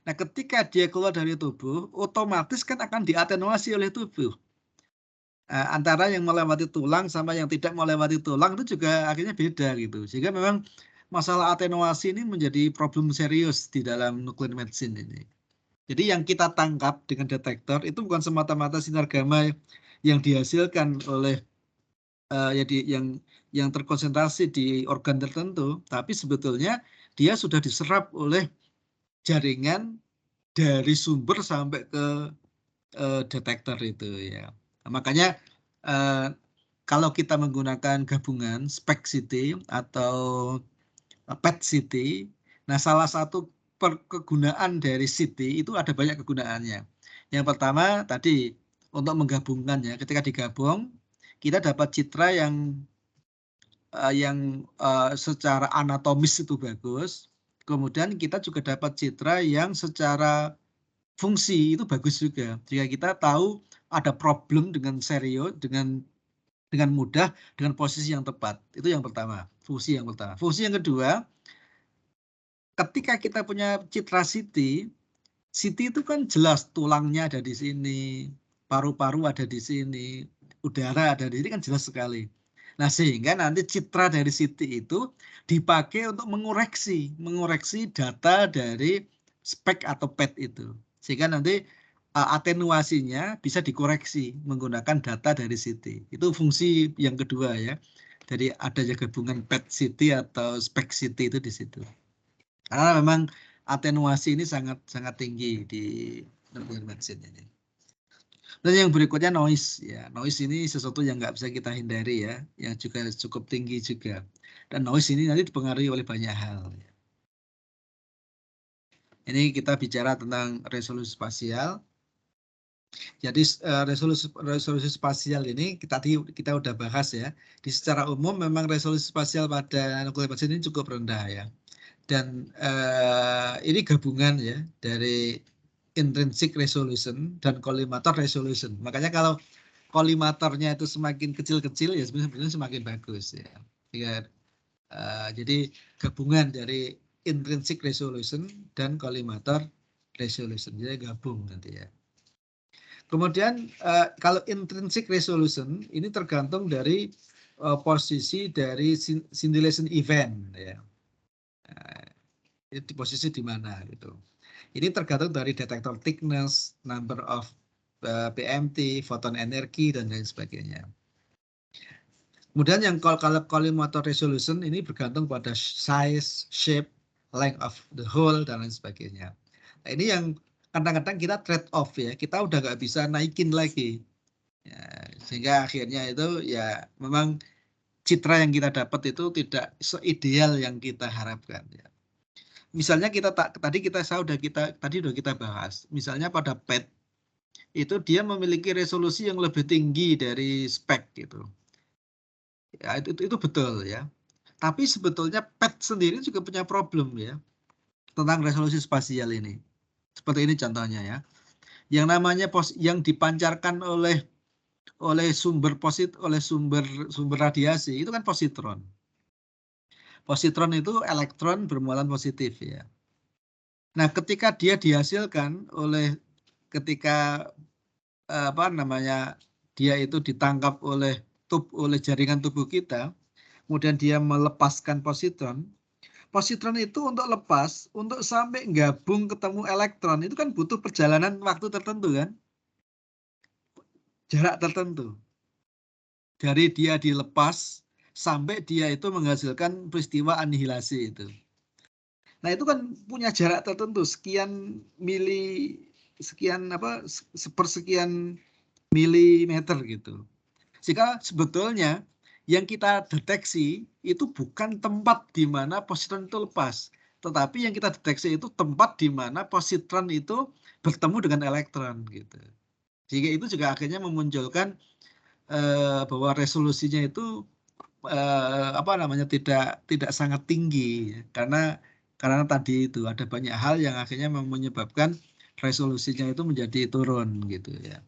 Nah, ketika dia keluar dari tubuh, otomatis kan akan diatenuasi oleh tubuh. Antara yang melewati tulang sama yang tidak melewati tulang itu juga akhirnya beda gitu. Sehingga memang masalah atenuasi ini menjadi problem serius di dalam nuclear medicine ini. Jadi yang kita tangkap dengan detektor itu bukan semata-mata sinar gamma yang dihasilkan oleh yang terkonsentrasi di organ tertentu, tapi sebetulnya dia sudah diserap oleh jaringan dari sumber sampai ke detektor itu ya. Makanya kalau kita menggunakan gabungan SPECT CT atau PET CT, nah salah satu kegunaan dari CT itu ada banyak kegunaannya. Yang pertama tadi untuk menggabungkannya, ketika digabung kita dapat citra yang secara anatomis itu bagus. Kemudian kita juga dapat citra yang secara fungsi itu bagus juga. Jika kita tahu ada problem dengan serius, dengan mudah, dengan posisi yang tepat. Itu yang pertama, fungsi yang pertama. Fungsi yang kedua, ketika kita punya citra CT itu kan jelas tulangnya ada di sini, paru-paru ada di sini, udara ada di sini, kan jelas sekali. Nah, sehingga nanti citra dari CT itu dipakai untuk mengoreksi data dari SPECT atau PET itu. Sehingga nanti atenuasinya bisa dikoreksi menggunakan data dari CT. Itu fungsi yang kedua ya. Jadi adanya gabungan PET CT atau SPECT CT itu di situ. Karena memang atenuasi ini sangat tinggi di nuclear medicine ini. Dan yang berikutnya noise ya. Noise ini sesuatu yang nggak bisa kita hindari ya, yang juga cukup tinggi juga. Dan noise ini nanti dipengaruhi oleh banyak hal. Ini kita bicara tentang resolusi spasial. Jadi resolusi spasial ini kita udah bahas ya. Di secara umum memang resolusi spasial pada nuclear medicine ini cukup rendah ya. Dan ini gabungan ya dari intrinsic resolution dan collimator resolution. Makanya kalau collimatornya itu semakin kecil-kecil ya sebenarnya semakin bagus ya. Jadi gabungan dari intrinsic resolution dan collimator resolution. Jadi gabung nanti ya. Kemudian kalau intrinsic resolution ini tergantung dari posisi dari scintillation event ya. Di posisi di mana gitu. Ini tergantung dari detektor thickness, number of PMT, photon energi dan lain sebagainya. Kemudian yang kalau collimator resolution ini bergantung pada size, shape, length of the hole dan lain sebagainya. Nah, ini yang kadang-kadang kita trade off ya, kita udah nggak bisa naikin lagi. Ya, sehingga akhirnya itu ya memang citra yang kita dapat itu tidak seideal yang kita harapkan ya. Misalnya tadi udah kita bahas. Misalnya pada PET itu dia memiliki resolusi yang lebih tinggi dari SPECT gitu. Ya itu betul ya. Tapi sebetulnya PET sendiri juga punya problem ya tentang resolusi spasial ini. Seperti ini contohnya ya. Yang namanya yang dipancarkan oleh sumber radiasi itu kan positron. Positron itu elektron bermuatan positif ya. Nah, ketika dia dihasilkan ketika dia itu ditangkap oleh jaringan tubuh kita, kemudian dia melepaskan positron. Positron itu untuk lepas, untuk sampai gabung ketemu elektron itu kan butuh perjalanan waktu tertentu kan, jarak tertentu. Dari dia dilepas sampai dia itu menghasilkan peristiwa anihilasi itu. Nah itu kan punya jarak tertentu sekian sepersekian milimeter gitu. Sehingga sebetulnya yang kita deteksi itu bukan tempat di mana positron itu lepas, tetapi yang kita deteksi itu tempat di mana positron itu bertemu dengan elektron gitu. Sehingga itu juga akhirnya memunculkan bahwa resolusinya itu tidak sangat tinggi karena tadi itu ada banyak hal yang akhirnya menyebabkan resolusinya itu menjadi turun gitu ya.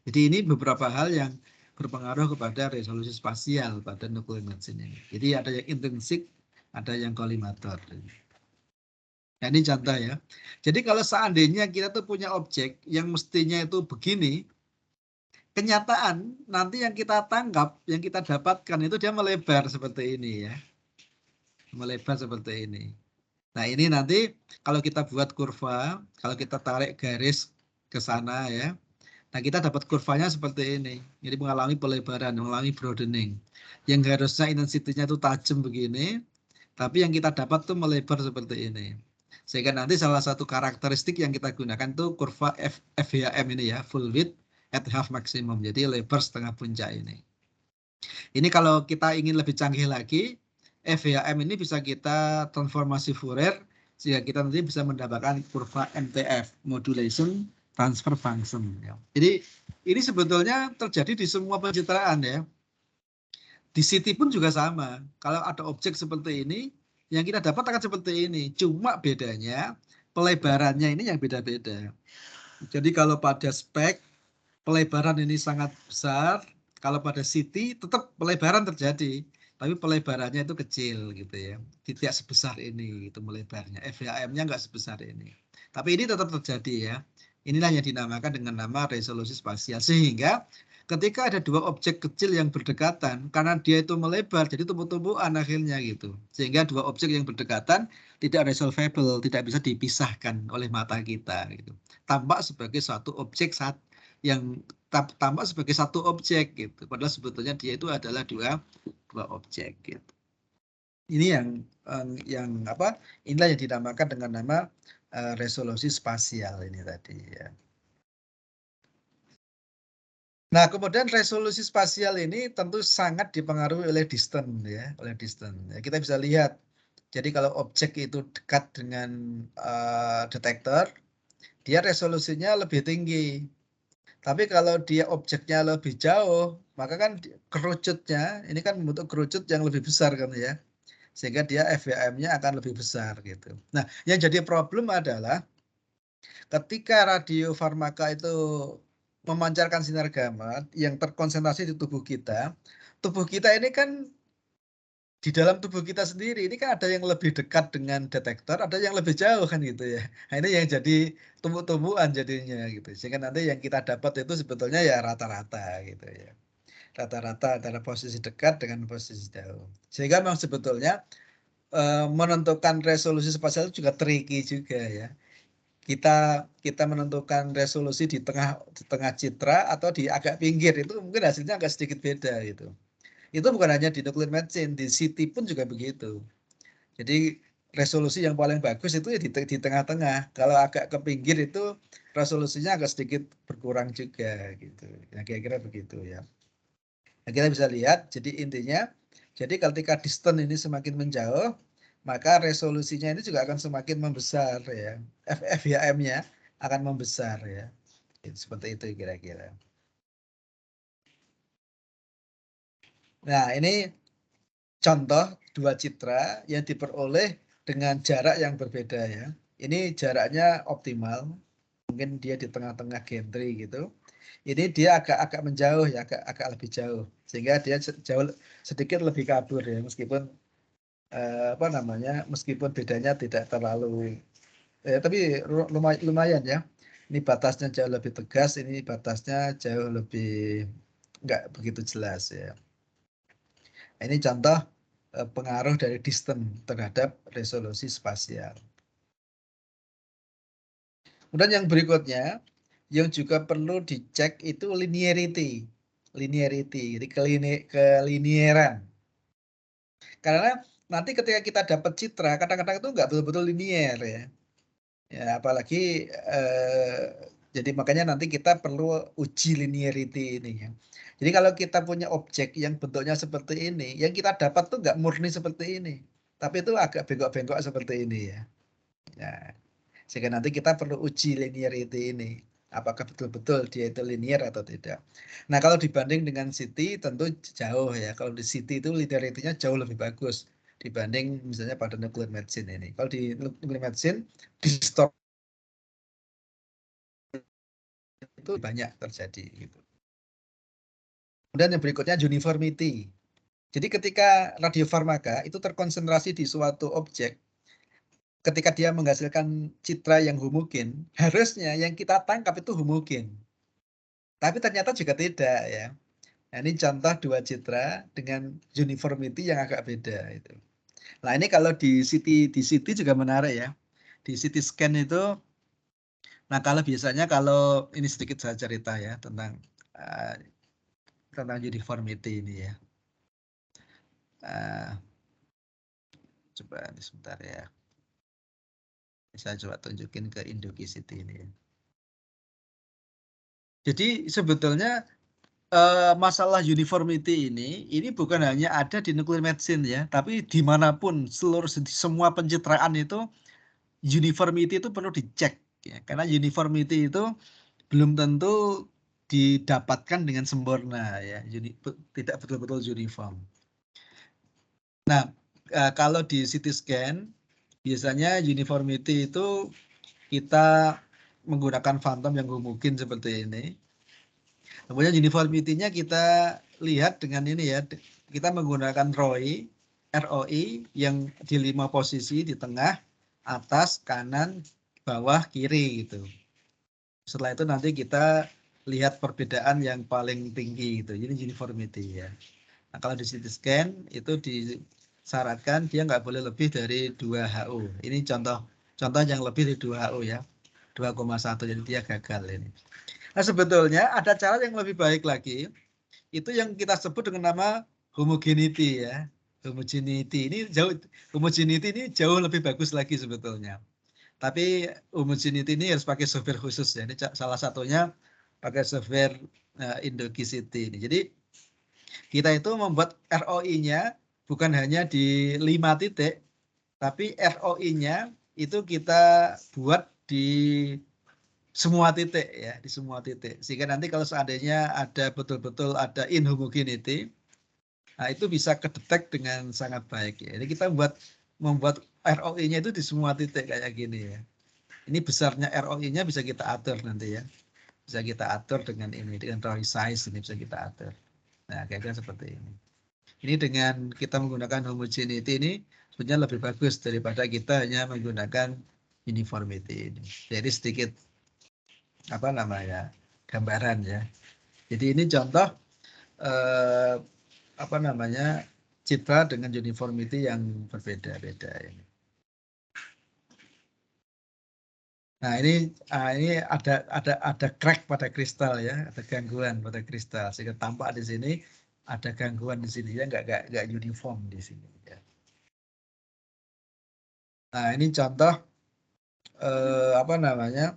Jadi ini beberapa hal yang berpengaruh kepada resolusi spasial pada nuclear medicine ini. Jadi ada yang intrinsik, ada yang collimator. Nah ini contoh ya. Jadi kalau seandainya kita tuh punya objek yang mestinya itu begini, kenyataan nanti yang kita tangkap, yang kita dapatkan itu dia melebar seperti ini ya. Melebar seperti ini. Nah, ini nanti kalau kita buat kurva, kalau kita tarik garis ke sana ya. Nah, kita dapat kurvanya seperti ini. Jadi mengalami pelebaran, mengalami broadening. Yang harusnya intensitinya itu tajam begini, tapi yang kita dapat tuh melebar seperti ini. Sehingga nanti salah satu karakteristik yang kita gunakan tuh kurva FHM ini ya, full width at half maximum. Jadi lebar setengah puncak ini. Ini kalau kita ingin lebih canggih lagi, FHM ini bisa kita transformasi Fourier sehingga kita nanti bisa mendapatkan kurva MTF, modulation transfer function. Ya. Jadi ini sebetulnya terjadi di semua pencitraan ya. Di CT pun juga sama. Kalau ada objek seperti ini, yang kita dapat akan seperti ini. Cuma bedanya pelebarannya ini yang beda-beda. Jadi kalau pada spek pelebaran ini sangat besar. Kalau pada CT tetap pelebaran terjadi, tapi pelebarannya itu kecil gitu ya. Tidak sebesar ini itu melebarnya. FHM-nya nggak sebesar ini. Tapi ini tetap terjadi ya. Inilah yang dinamakan dengan nama resolusi spasial. Sehingga ketika ada dua objek kecil yang berdekatan, karena dia itu melebar, jadi tumbuh-tumbuhan akhirnya gitu. Sehingga dua objek yang berdekatan tidak resolvable, tidak bisa dipisahkan oleh mata kita gitu. Tampak sebagai suatu objek yang tampak sebagai satu objek gitu. Padahal sebetulnya dia itu adalah dua objek gitu. Ini yang apa? Inilah yang dinamakan dengan nama resolusi spasial ini tadi ya. Nah, kemudian resolusi spasial ini tentu sangat dipengaruhi oleh distance ya, oleh distance. Ya, kita bisa lihat. Jadi kalau objek itu dekat dengan detektor, dia resolusinya lebih tinggi. Tapi kalau dia objeknya lebih jauh, maka kan kerucutnya, ini kan membentuk kerucut yang lebih besar kan ya. Sehingga dia FHM-nya akan lebih besar gitu. Nah, yang jadi problem adalah ketika radiofarmaka itu memancarkan sinar gamma yang terkonsentrasi di tubuh kita ini kan di dalam tubuh kita sendiri ini kan ada yang lebih dekat dengan detektor, ada yang lebih jauh kan gitu ya. Nah, ini yang jadi tumbuh-tumbuhan jadinya gitu. Sehingga nanti yang kita dapat itu sebetulnya ya rata-rata gitu ya. Rata-rata antara posisi dekat dengan posisi jauh. Sehingga memang sebetulnya menentukan resolusi spasial itu juga tricky juga ya. Kita menentukan resolusi di tengah citra atau di agak pinggir itu mungkin hasilnya agak sedikit beda gitu. Itu bukan hanya di nuclear medicine, di CT pun juga begitu. Jadi resolusi yang paling bagus itu ya di tengah-tengah. Kalau agak ke pinggir itu resolusinya agak sedikit berkurang juga gitu. Ya kira-kira begitu ya. Nah, kita bisa lihat, jadi intinya, jadi ketika distance ini semakin menjauh, maka resolusinya ini juga akan semakin membesar ya. FHM-nya akan membesar ya. Seperti itu kira-kira. Nah, ini contoh dua citra yang diperoleh dengan jarak yang berbeda ya. Ini jaraknya optimal, mungkin dia di tengah-tengah gantry gitu. Ini dia agak menjauh ya, agak lebih jauh, sehingga dia jauh sedikit lebih kabur ya, meskipun meskipun bedanya tidak terlalu, tapi lumayan ya. Ini batasnya jauh lebih tegas, ini batasnya jauh lebih nggak begitu jelas ya. Ini contoh pengaruh dari distance terhadap resolusi spasial. Kemudian yang berikutnya, yang juga perlu dicek itu linearity. Jadi kelinieran. Karena nanti ketika kita dapat citra, kadang-kadang itu nggak betul-betul linier ya. Ya, apalagi jadi makanya nanti kita perlu uji linearity ini ya. Jadi kalau kita punya objek yang bentuknya seperti ini, yang kita dapat tuh nggak murni seperti ini, tapi itu agak bengkok-bengkok seperti ini ya. Ya. Sehingga nanti kita perlu uji linearity ini, apakah betul-betul dia itu linear atau tidak. Nah, kalau dibanding dengan CT tentu jauh ya. Kalau di CT itu linearity-nya jauh lebih bagus dibanding misalnya pada nuclear medicine ini. Kalau di nuclear medicine distort itu banyak terjadi gitu. Kemudian yang berikutnya uniformity. Jadi ketika radiofarmaka itu terkonsentrasi di suatu objek, ketika dia menghasilkan citra yang homogen, harusnya yang kita tangkap itu homogen. Tapi ternyata juga tidak ya. Nah, ini contoh dua citra dengan uniformity yang agak beda itu. Nah, ini kalau di CT juga menarik ya. Di CT scan itu, nah kalau biasanya kalau ini sedikit saya cerita ya tentang uniformity ini ya. Coba ini sebentar ya. Saya coba tunjukin ke Indocity ini ya. Jadi sebetulnya masalah uniformity ini bukan hanya ada di nuclear medicine ya, tapi dimanapun semua pencitraan itu uniformity itu perlu dicek ya, karena uniformity itu belum tentu didapatkan dengan sempurna ya, tidak betul-betul uniform. Nah, kalau di CT scan biasanya uniformity itu kita menggunakan phantom yang homogen seperti ini. Kemudian uniformity-nya kita lihat dengan ini ya, kita menggunakan ROI yang di 5 posisi di tengah, atas, kanan, bawah, kiri gitu. Setelah itu nanti kita lihat perbedaan yang paling tinggi gitu. Ini uniformity ya. Nah, kalau di CT scan itu disyaratkan dia nggak boleh lebih dari 2 HU. Ini contoh yang lebih dari 2 HU ya. 2,1 jadi dia gagal ini. Nah, sebetulnya ada cara yang lebih baik lagi. Itu yang kita sebut dengan nama homogeneity ya. Homogeneity ini jauh lebih bagus lagi sebetulnya. Tapi homogeneity ini harus pakai software khusus ya. Ini salah satunya pakai software Indocity ini. Jadi kita itu membuat ROI-nya bukan hanya di 5 titik, tapi ROI-nya itu kita buat di semua titik ya, di semua titik. Sehingga nanti kalau seandainya ada betul-betul ada inhomogeneity, nah itu bisa kedetek dengan sangat baik ya. Jadi kita membuat ROI-nya itu di semua titik kayak gini ya. Ini besarnya ROI-nya bisa kita atur nanti ya. Bisa kita atur dengan ini, dengan ROI size ini bisa kita atur. Nah, kira-kira seperti ini. Ini dengan kita menggunakan homogeneity ini sebenarnya lebih bagus daripada kita hanya menggunakan uniformity ini. Jadi sedikit apa namanya gambaran ya. Jadi ini contoh apa namanya citra dengan uniformity yang berbeda-beda ini. Nah ini ada crack pada kristal ya, ada gangguan pada kristal sehingga tampak di sini ada gangguan di sini ya, nggak uniform di sini ya. Nah ini contoh apa namanya,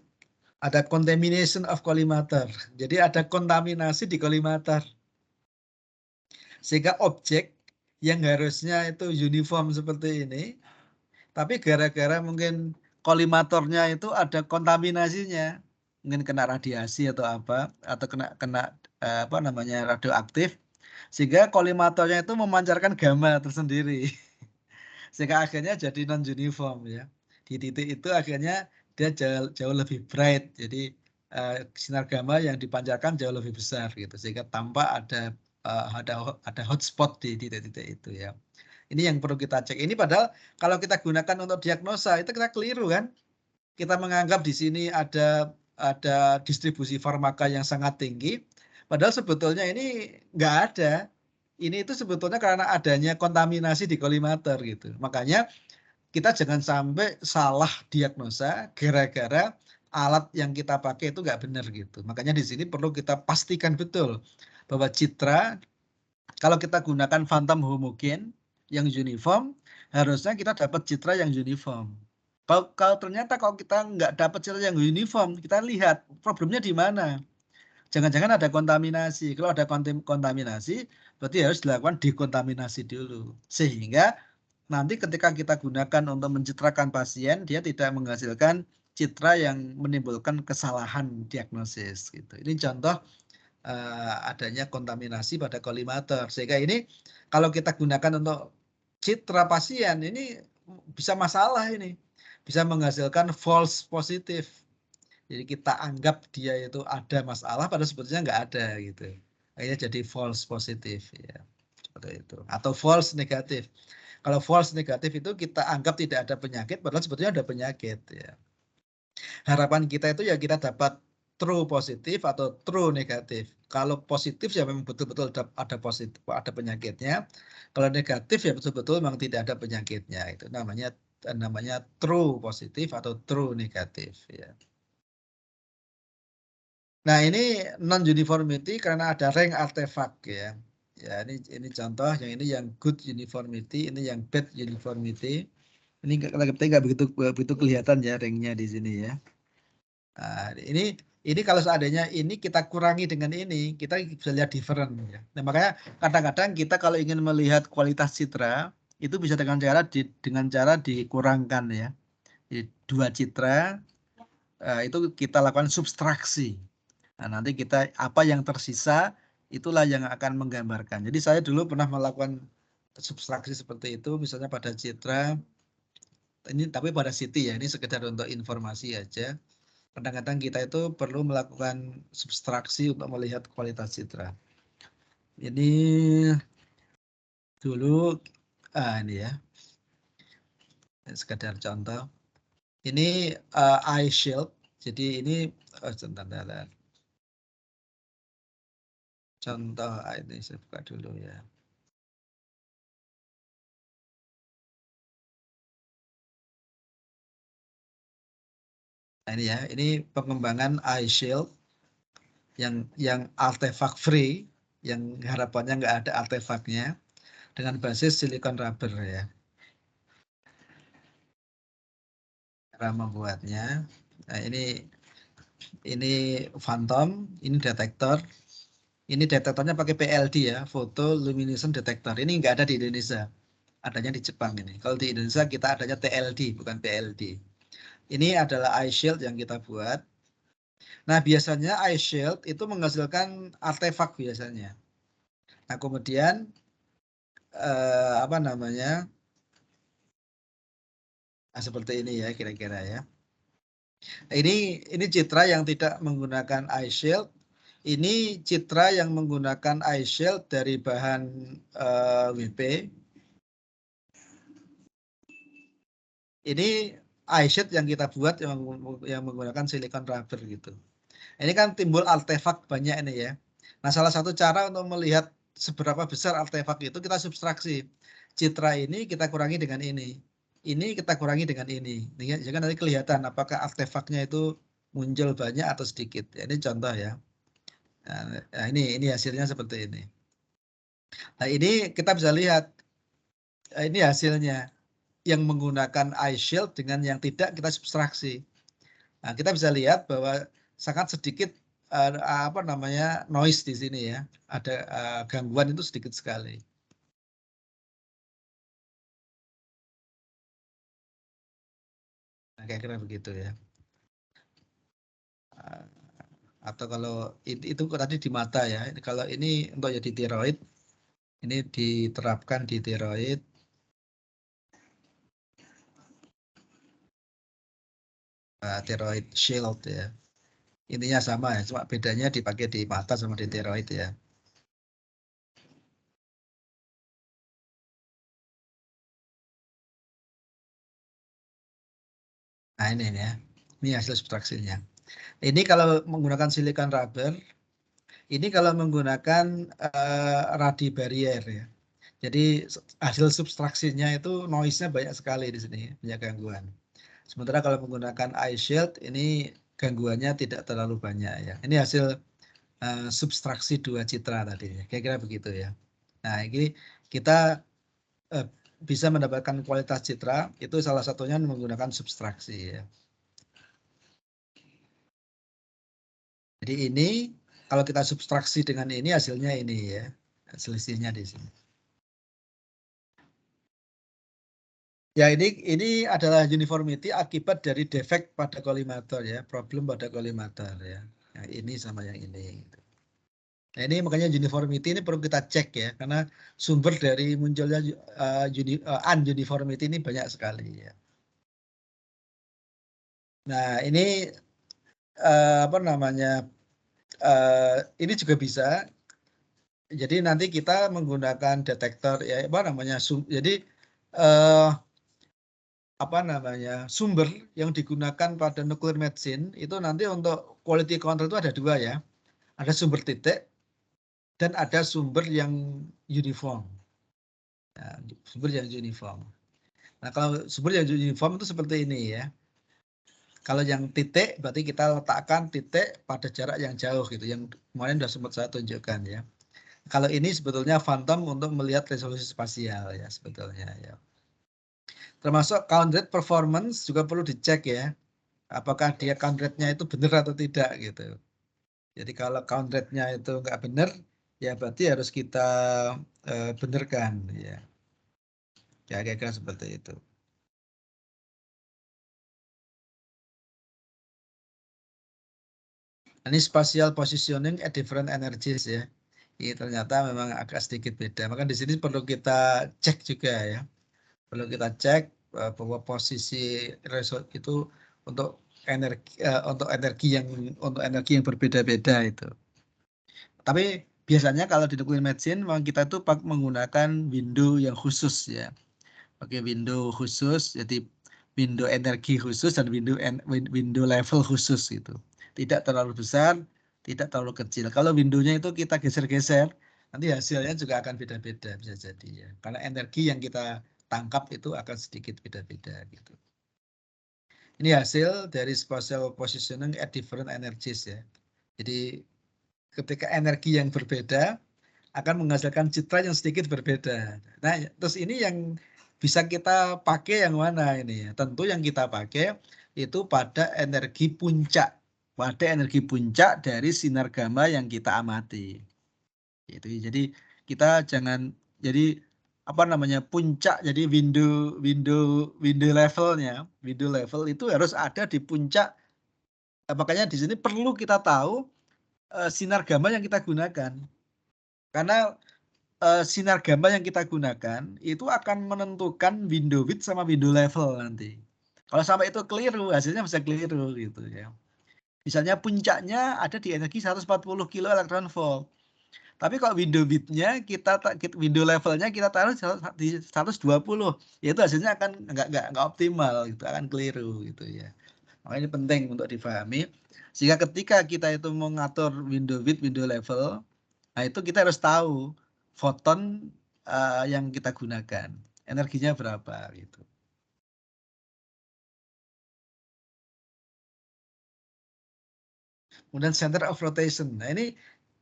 ada contamination of collimator. Jadi ada kontaminasi di collimator. Sehingga objek yang harusnya itu uniform seperti ini, tapi gara-gara mungkin kolimatornya itu ada kontaminasinya, mungkin kena radiasi atau apa, atau kena apa namanya radioaktif, sehingga kolimatornya itu memancarkan gamma tersendiri, sehingga akhirnya jadi non uniform ya. Di titik itu akhirnya dia jauh lebih bright, jadi sinar gamma yang dipancarkan jauh lebih besar gitu, sehingga tampak ada hotspot di titik-titik itu ya. Ini yang perlu kita cek. Ini padahal kalau kita gunakan untuk diagnosa itu kita keliru kan. Kita menganggap di sini ada distribusi farmaka yang sangat tinggi. Padahal sebetulnya ini nggak ada. Ini itu sebetulnya karena adanya kontaminasi di kolimator gitu. Makanya kita jangan sampai salah diagnosa gara-gara alat yang kita pakai itu nggak benar gitu. Makanya di sini perlu kita pastikan betul bahwa citra kalau kita gunakan phantom homogen yang uniform, harusnya kita dapat citra yang uniform. Kalau ternyata kalau kita nggak dapat citra yang uniform, kita lihat problemnya di mana. Jangan-jangan ada kontaminasi. Kalau ada kontaminasi, berarti harus dilakukan dekontaminasi dulu. Sehingga nanti ketika kita gunakan untuk mencitrakan pasien, dia tidak menghasilkan citra yang menimbulkan kesalahan diagnosis. Gitu. Ini contoh adanya kontaminasi pada kolimator. Sehingga ini kalau kita gunakan untuk citra pasien ini bisa masalah ini. Bisa menghasilkan false positif. Jadi kita anggap dia itu ada masalah padahal sebetulnya nggak ada gitu. Akhirnya jadi false positif ya. Seperti itu. Atau false negatif. Kalau false negatif itu kita anggap tidak ada penyakit padahal sebetulnya ada penyakit ya. Harapan kita itu ya kita dapat true positif atau true negatif. Kalau positif ya memang betul-betul ada positif, ada penyakitnya. Kalau negatif ya betul-betul memang tidak ada penyakitnya. Itu namanya true positif atau true negatif ya. Nah, ini non uniformity karena ada rank artefak ya. Ya, ini contoh, yang ini yang good uniformity, ini yang bad uniformity. Ini kita nggak begitu kelihatan ya ranknya di sini ya. Nah, ini kalau seandainya ini kita kurangi dengan ini, kita bisa lihat different ya. Nah, makanya kadang-kadang kita kalau ingin melihat kualitas citra itu bisa dengan cara dikurangkan ya. Jadi, 2 citra itu kita lakukan subtraksi. Nah, nanti kita apa yang tersisa itulah yang akan menggambarkan. Jadi saya dulu pernah melakukan subtraksi seperti itu, misalnya pada citra ini, tapi pada Siti ya, ini sekedar untuk informasi aja. Kadang-kadang kita itu perlu melakukan subtraksi untuk melihat kualitas citra. Ini dulu ini ya, sekedar contoh. Ini eye shield. Jadi ini contoh ini saya buka dulu ya. Nah, ini ya, ini pengembangan eye shield yang artefak free, yang harapannya nggak ada artefaknya, dengan basis silikon rubber ya. Cara membuatnya, nah ini phantom, ini detektor. Ini detektornya pakai PLD ya, Photo Luminescence Detector. Ini nggak ada di Indonesia, adanya di Jepang ini. Kalau di Indonesia kita adanya TLD, bukan PLD. Ini adalah eye shield yang kita buat. Nah, biasanya eye shield itu menghasilkan artefak biasanya. Nah, kemudian apa namanya? Nah, seperti ini ya kira-kira ya. Ini citra yang tidak menggunakan eye shield. Ini citra yang menggunakan eye shield dari bahan WP. Ini eye shield yang kita buat yang menggunakan silikon rubber gitu. Ini kan timbul artefak banyak ini ya. Nah, salah satu cara untuk melihat seberapa besar artefak itu kita subtraksi. Citra ini kita kurangi dengan ini. Ini kita kurangi dengan ini. Jadi nanti kelihatan apakah artefaknya itu muncul banyak atau sedikit. Ya, ini contoh ya. Nah, ini hasilnya seperti ini. Nah, ini kita bisa lihat ini hasilnya yang menggunakan eye shield dengan yang tidak kita subtraksi. Nah, kita bisa lihat bahwa sangat sedikit apa namanya noise di sini ya. Ada gangguan itu sedikit sekali. Nah, kira-kira begitu ya. Atau kalau itu tadi di mata ya. Kalau ini untuk jadi tiroid, ini diterapkan di tiroid. Tiroid shield ya. Intinya sama ya, cuma bedanya dipakai di mata sama di tiroid ya. Nah, ini ya. Ini hasil subtraksinya. Ini kalau menggunakan silikon rubber, ini kalau menggunakan radi barrier ya. Jadi hasil subtraksinya itu noise-nya banyak sekali di sini, banyak gangguan. Sementara kalau menggunakan eye shield ini gangguannya tidak terlalu banyak ya. Ini hasil subtraksi 2 citra tadi, kira-kira begitu ya. Nah, ini kita bisa mendapatkan kualitas citra itu salah satunya menggunakan subtraksi ya. Jadi ini kalau kita subtraksi dengan ini hasilnya ini ya, selisihnya di sini. Ya, ini adalah uniformity akibat dari defek pada kolimator ya, problem pada kolimator ya. Yang ini sama yang ini. Nah, ini makanya uniformity ini perlu kita cek ya, karena sumber dari munculnya ununiformity ini banyak sekali ya. Nah, ini apa namanya? Ini juga bisa. Jadi nanti kita menggunakan detektor ya, apa namanya? Jadi apa namanya sumber yang digunakan pada nuclear medicine itu nanti untuk quality control itu ada dua ya. Ada sumber titik dan ada sumber yang uniform. Nah, sumber yang uniform. Nah, kalau sumber yang uniform itu seperti ini ya. Kalau yang titik berarti kita letakkan titik pada jarak yang jauh gitu. Yang kemarin sudah sempat saya tunjukkan ya. Kalau ini sebetulnya phantom untuk melihat resolusi spasial ya sebetulnya ya. Termasuk count rate performance juga perlu dicek ya. Apakah dia count rate-nya itu benar atau tidak gitu. Jadi kalau count rate-nya itu nggak benar, ya berarti harus kita benarkan ya. Ya kira-kira seperti itu. Ini spatial positioning at different energies ya. Ini ternyata memang agak sedikit beda. Maka di sini perlu kita cek juga ya. Perlu kita cek bahwa posisi result itu untuk energi yang berbeda-beda itu. Tapi biasanya kalau di nuclear medicine memang kita itu menggunakan window yang khusus ya. Oke, window khusus, jadi window energi khusus dan window level khusus gitu. Tidak terlalu besar, tidak terlalu kecil. Kalau windownya itu kita geser-geser, nanti hasilnya juga akan beda-beda bisa jadi ya. Karena energi yang kita tangkap itu akan sedikit beda-beda gitu. Ini hasil dari spatial positioning at different energies ya. Jadi ketika energi yang berbeda akan menghasilkan citra yang sedikit berbeda. Nah, terus ini yang bisa kita pakai yang mana ini ya? Tentu yang kita pakai itu pada energi puncak. Pada energi puncak dari sinar gamma yang kita amati. Itu. Jadi kita jangan jadi apa namanya puncak jadi window levelnya, window level itu harus ada di puncak. Makanya di sini perlu kita tahu sinar gamma yang kita gunakan. Karena sinar gamma yang kita gunakan itu akan menentukan window width sama window level nanti. Kalau sampai itu keliru, hasilnya bisa keliru gitu ya. Misalnya puncaknya ada di energi 140 kilo elektron volt. Tapi kalau window width-nya window levelnya kita taruh di 120, ya itu hasilnya akan nggak optimal gitu, akan keliru gitu ya. Makanya ini penting untuk difahami. Sehingga ketika kita itu mengatur window width, window level, nah itu kita harus tahu foton yang kita gunakan, energinya berapa gitu. Kemudian center of rotation. Nah ini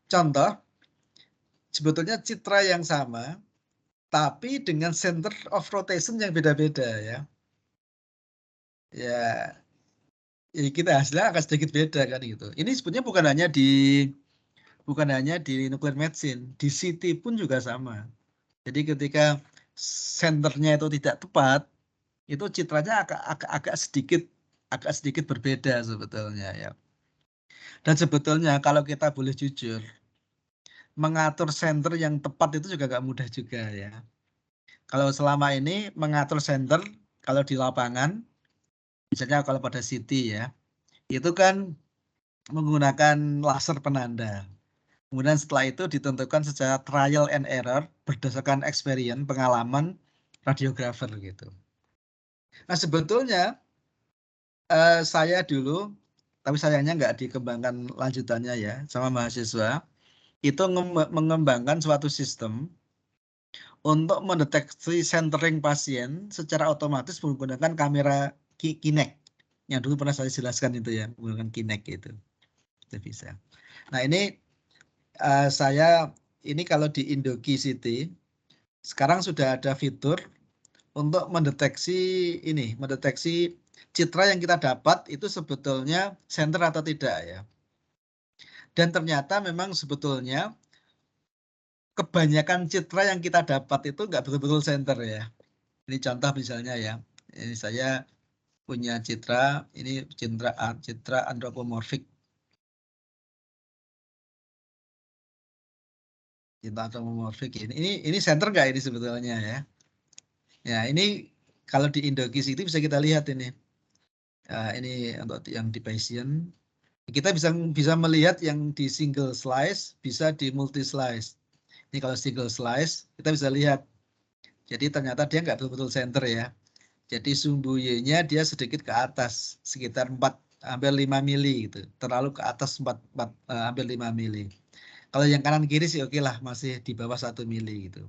contoh sebetulnya citra yang sama, tapi dengan center of rotation yang beda-beda ya. Ya, kita hasilnya akan sedikit beda kan gitu. Ini sebetulnya bukan hanya di nuclear medicine, di CT pun juga sama. Jadi ketika senternya itu tidak tepat, itu citranya agak sedikit berbeda sebetulnya ya. Dan sebetulnya kalau kita boleh jujur, mengatur center yang tepat itu juga nggak mudah juga ya. Kalau selama ini mengatur center, kalau di lapangan, misalnya kalau pada city ya, itu kan menggunakan laser penanda. Kemudian setelah itu ditentukan secara trial and error berdasarkan experience, pengalaman radiografer gitu. Nah sebetulnya saya dulu, tapi sayangnya nggak dikembangkan lanjutannya ya sama mahasiswa, itu mengembangkan suatu sistem untuk mendeteksi centering pasien secara otomatis menggunakan kamera Kinect. Yang dulu pernah saya jelaskan itu ya, menggunakan Kinect itu bisa. Nah ini ini kalau di Indoki City, sekarang sudah ada fitur untuk mendeteksi citra yang kita dapat itu sebetulnya center atau tidak ya. Dan ternyata memang sebetulnya kebanyakan citra yang kita dapat itu nggak betul-betul center ya. Ini contoh misalnya ya. Ini saya punya citra, ini citra antropomorfik. Citra antropomorfik ini center nggak ini sebetulnya ya. Ya ini kalau di Indogis itu bisa kita lihat ini. Ini untuk yang di Bayesian. Kita bisa melihat yang di single slice, bisa di multi slice. Ini kalau single slice, kita bisa lihat. Jadi ternyata dia nggak betul-betul center ya. Jadi sumbu Y-nya dia sedikit ke atas, sekitar 4 hampir 5 mili gitu. Terlalu ke atas hampir 5 mili. Kalau yang kanan kiri sih oke lah, masih di bawah 1 mili gitu.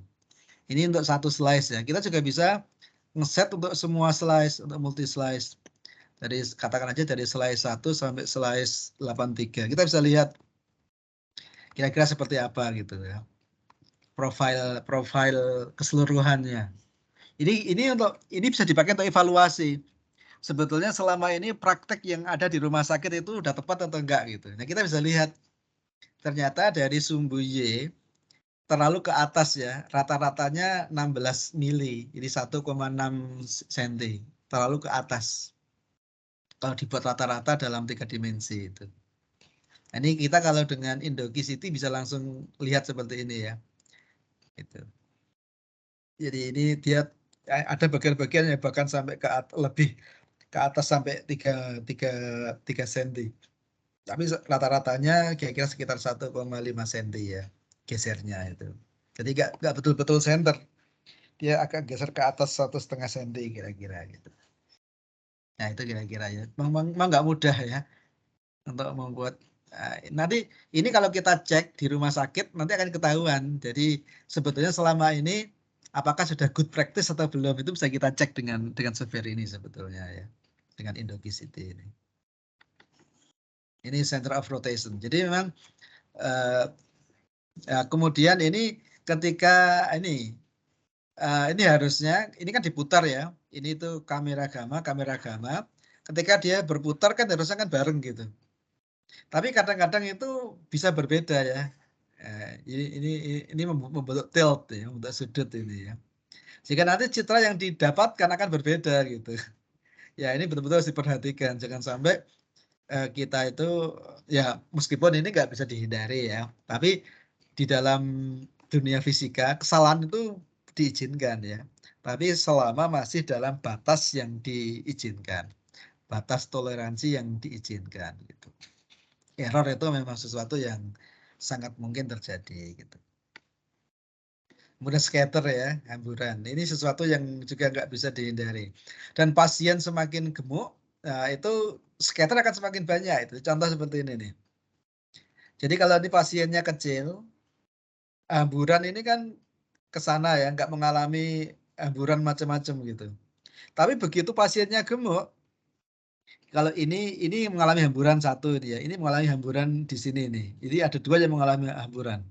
Ini untuk satu slice ya. Kita juga bisa ngeset untuk semua slice, untuk multi slice. Dari katakan aja dari slice 1 sampai slice 83. Kita bisa lihat kira-kira seperti apa gitu ya. Profil keseluruhannya. Ini bisa dipakai untuk evaluasi. Sebetulnya selama ini praktek yang ada di rumah sakit itu udah tepat atau enggak gitu. Nah, kita bisa lihat ternyata dari sumbu Y terlalu ke atas ya. Rata-ratanya 16 mili. Ini 1,6 cm. Terlalu ke atas. Kalau dibuat rata-rata dalam 3 dimensi itu. Nah, ini kita kalau dengan Indogicity bisa langsung lihat seperti ini ya. Gitu. Jadi ini dia ada bagian-bagian yang bahkan sampai lebih ke atas sampai 3 cm. Tapi rata-ratanya kira-kira sekitar 1,5 cm ya gesernya itu. Jadi nggak betul-betul center. Dia agak geser ke atas 1,5 cm kira-kira gitu. Nah itu kira-kira ya. Memang nggak mudah ya untuk membuat. Nanti ini kalau kita cek di rumah sakit nanti akan ketahuan. Jadi sebetulnya selama ini apakah sudah good practice atau belum itu bisa kita cek dengan software ini sebetulnya ya, dengan Indogicity ini. Ini center of rotation. Jadi memang kemudian ini ketika ini harusnya ini kan diputar ya. Ini itu kamera gamma. Ketika dia berputar kan harusnya kan bareng gitu. Tapi kadang-kadang itu bisa berbeda ya. Ini membentuk tilt ya, membentuk sudut ini ya. Jika nanti citra yang didapatkan akan berbeda gitu. Ya ini betul-betul harus diperhatikan. Jangan sampai kita itu ya meskipun ini nggak bisa dihindari ya. Tapi di dalam dunia fisika kesalahan itu diizinkan ya. Tapi selama masih dalam batas yang diizinkan. Batas toleransi yang diizinkan gitu. Error itu memang sesuatu yang sangat mungkin terjadi gitu. Kemudian scatter ya, hamburan. Ini sesuatu yang juga nggak bisa dihindari. Dan pasien semakin gemuk, nah itu scatter akan semakin banyak. Itu contoh seperti ini nih. Jadi kalau ini pasiennya kecil, hamburan ini kan ke sana ya, nggak mengalami hamburan macam-macam gitu. Tapi begitu pasiennya gemuk, kalau ini mengalami hamburan satu ini ya, ini mengalami hamburan di sini nih. Jadi ada dua yang mengalami hamburan.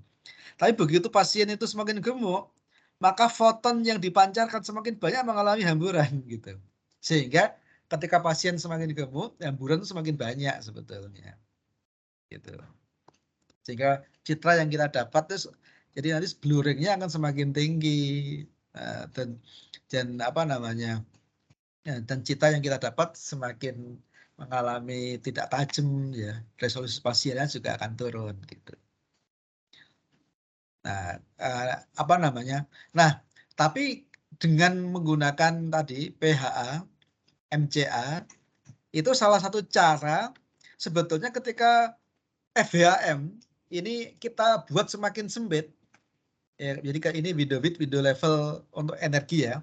Tapi begitu pasien itu semakin gemuk, maka foton yang dipancarkan semakin banyak mengalami hamburan gitu. Sehingga ketika pasien semakin gemuk, hamburan itu semakin banyak sebetulnya. Gitu. Sehingga citra yang kita dapat itu jadi nanti blurringnya akan semakin tinggi dan apa namanya? Dan citra yang kita dapat semakin mengalami tidak tajam ya, resolusi spasialnya juga akan turun gitu. Nah, apa namanya? Nah, tapi dengan menggunakan tadi PHA, MCA itu salah satu cara sebetulnya ketika FHM ini kita buat semakin sempit. Ya, jadi kayak ini window width, window level untuk energi ya.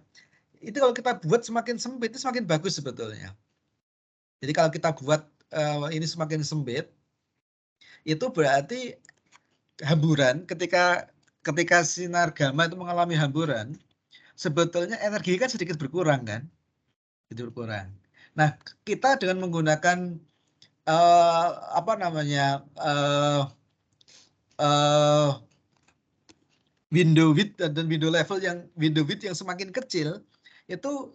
Itu kalau kita buat semakin sempit itu semakin bagus sebetulnya. Jadi kalau kita buat ini semakin sempit, itu berarti hamburan ketika sinar gamma itu mengalami hamburan, sebetulnya energi kan sedikit berkurang kan, sedikit berkurang. Nah kita dengan menggunakan apa namanya window width dan window level yang window width yang semakin kecil itu.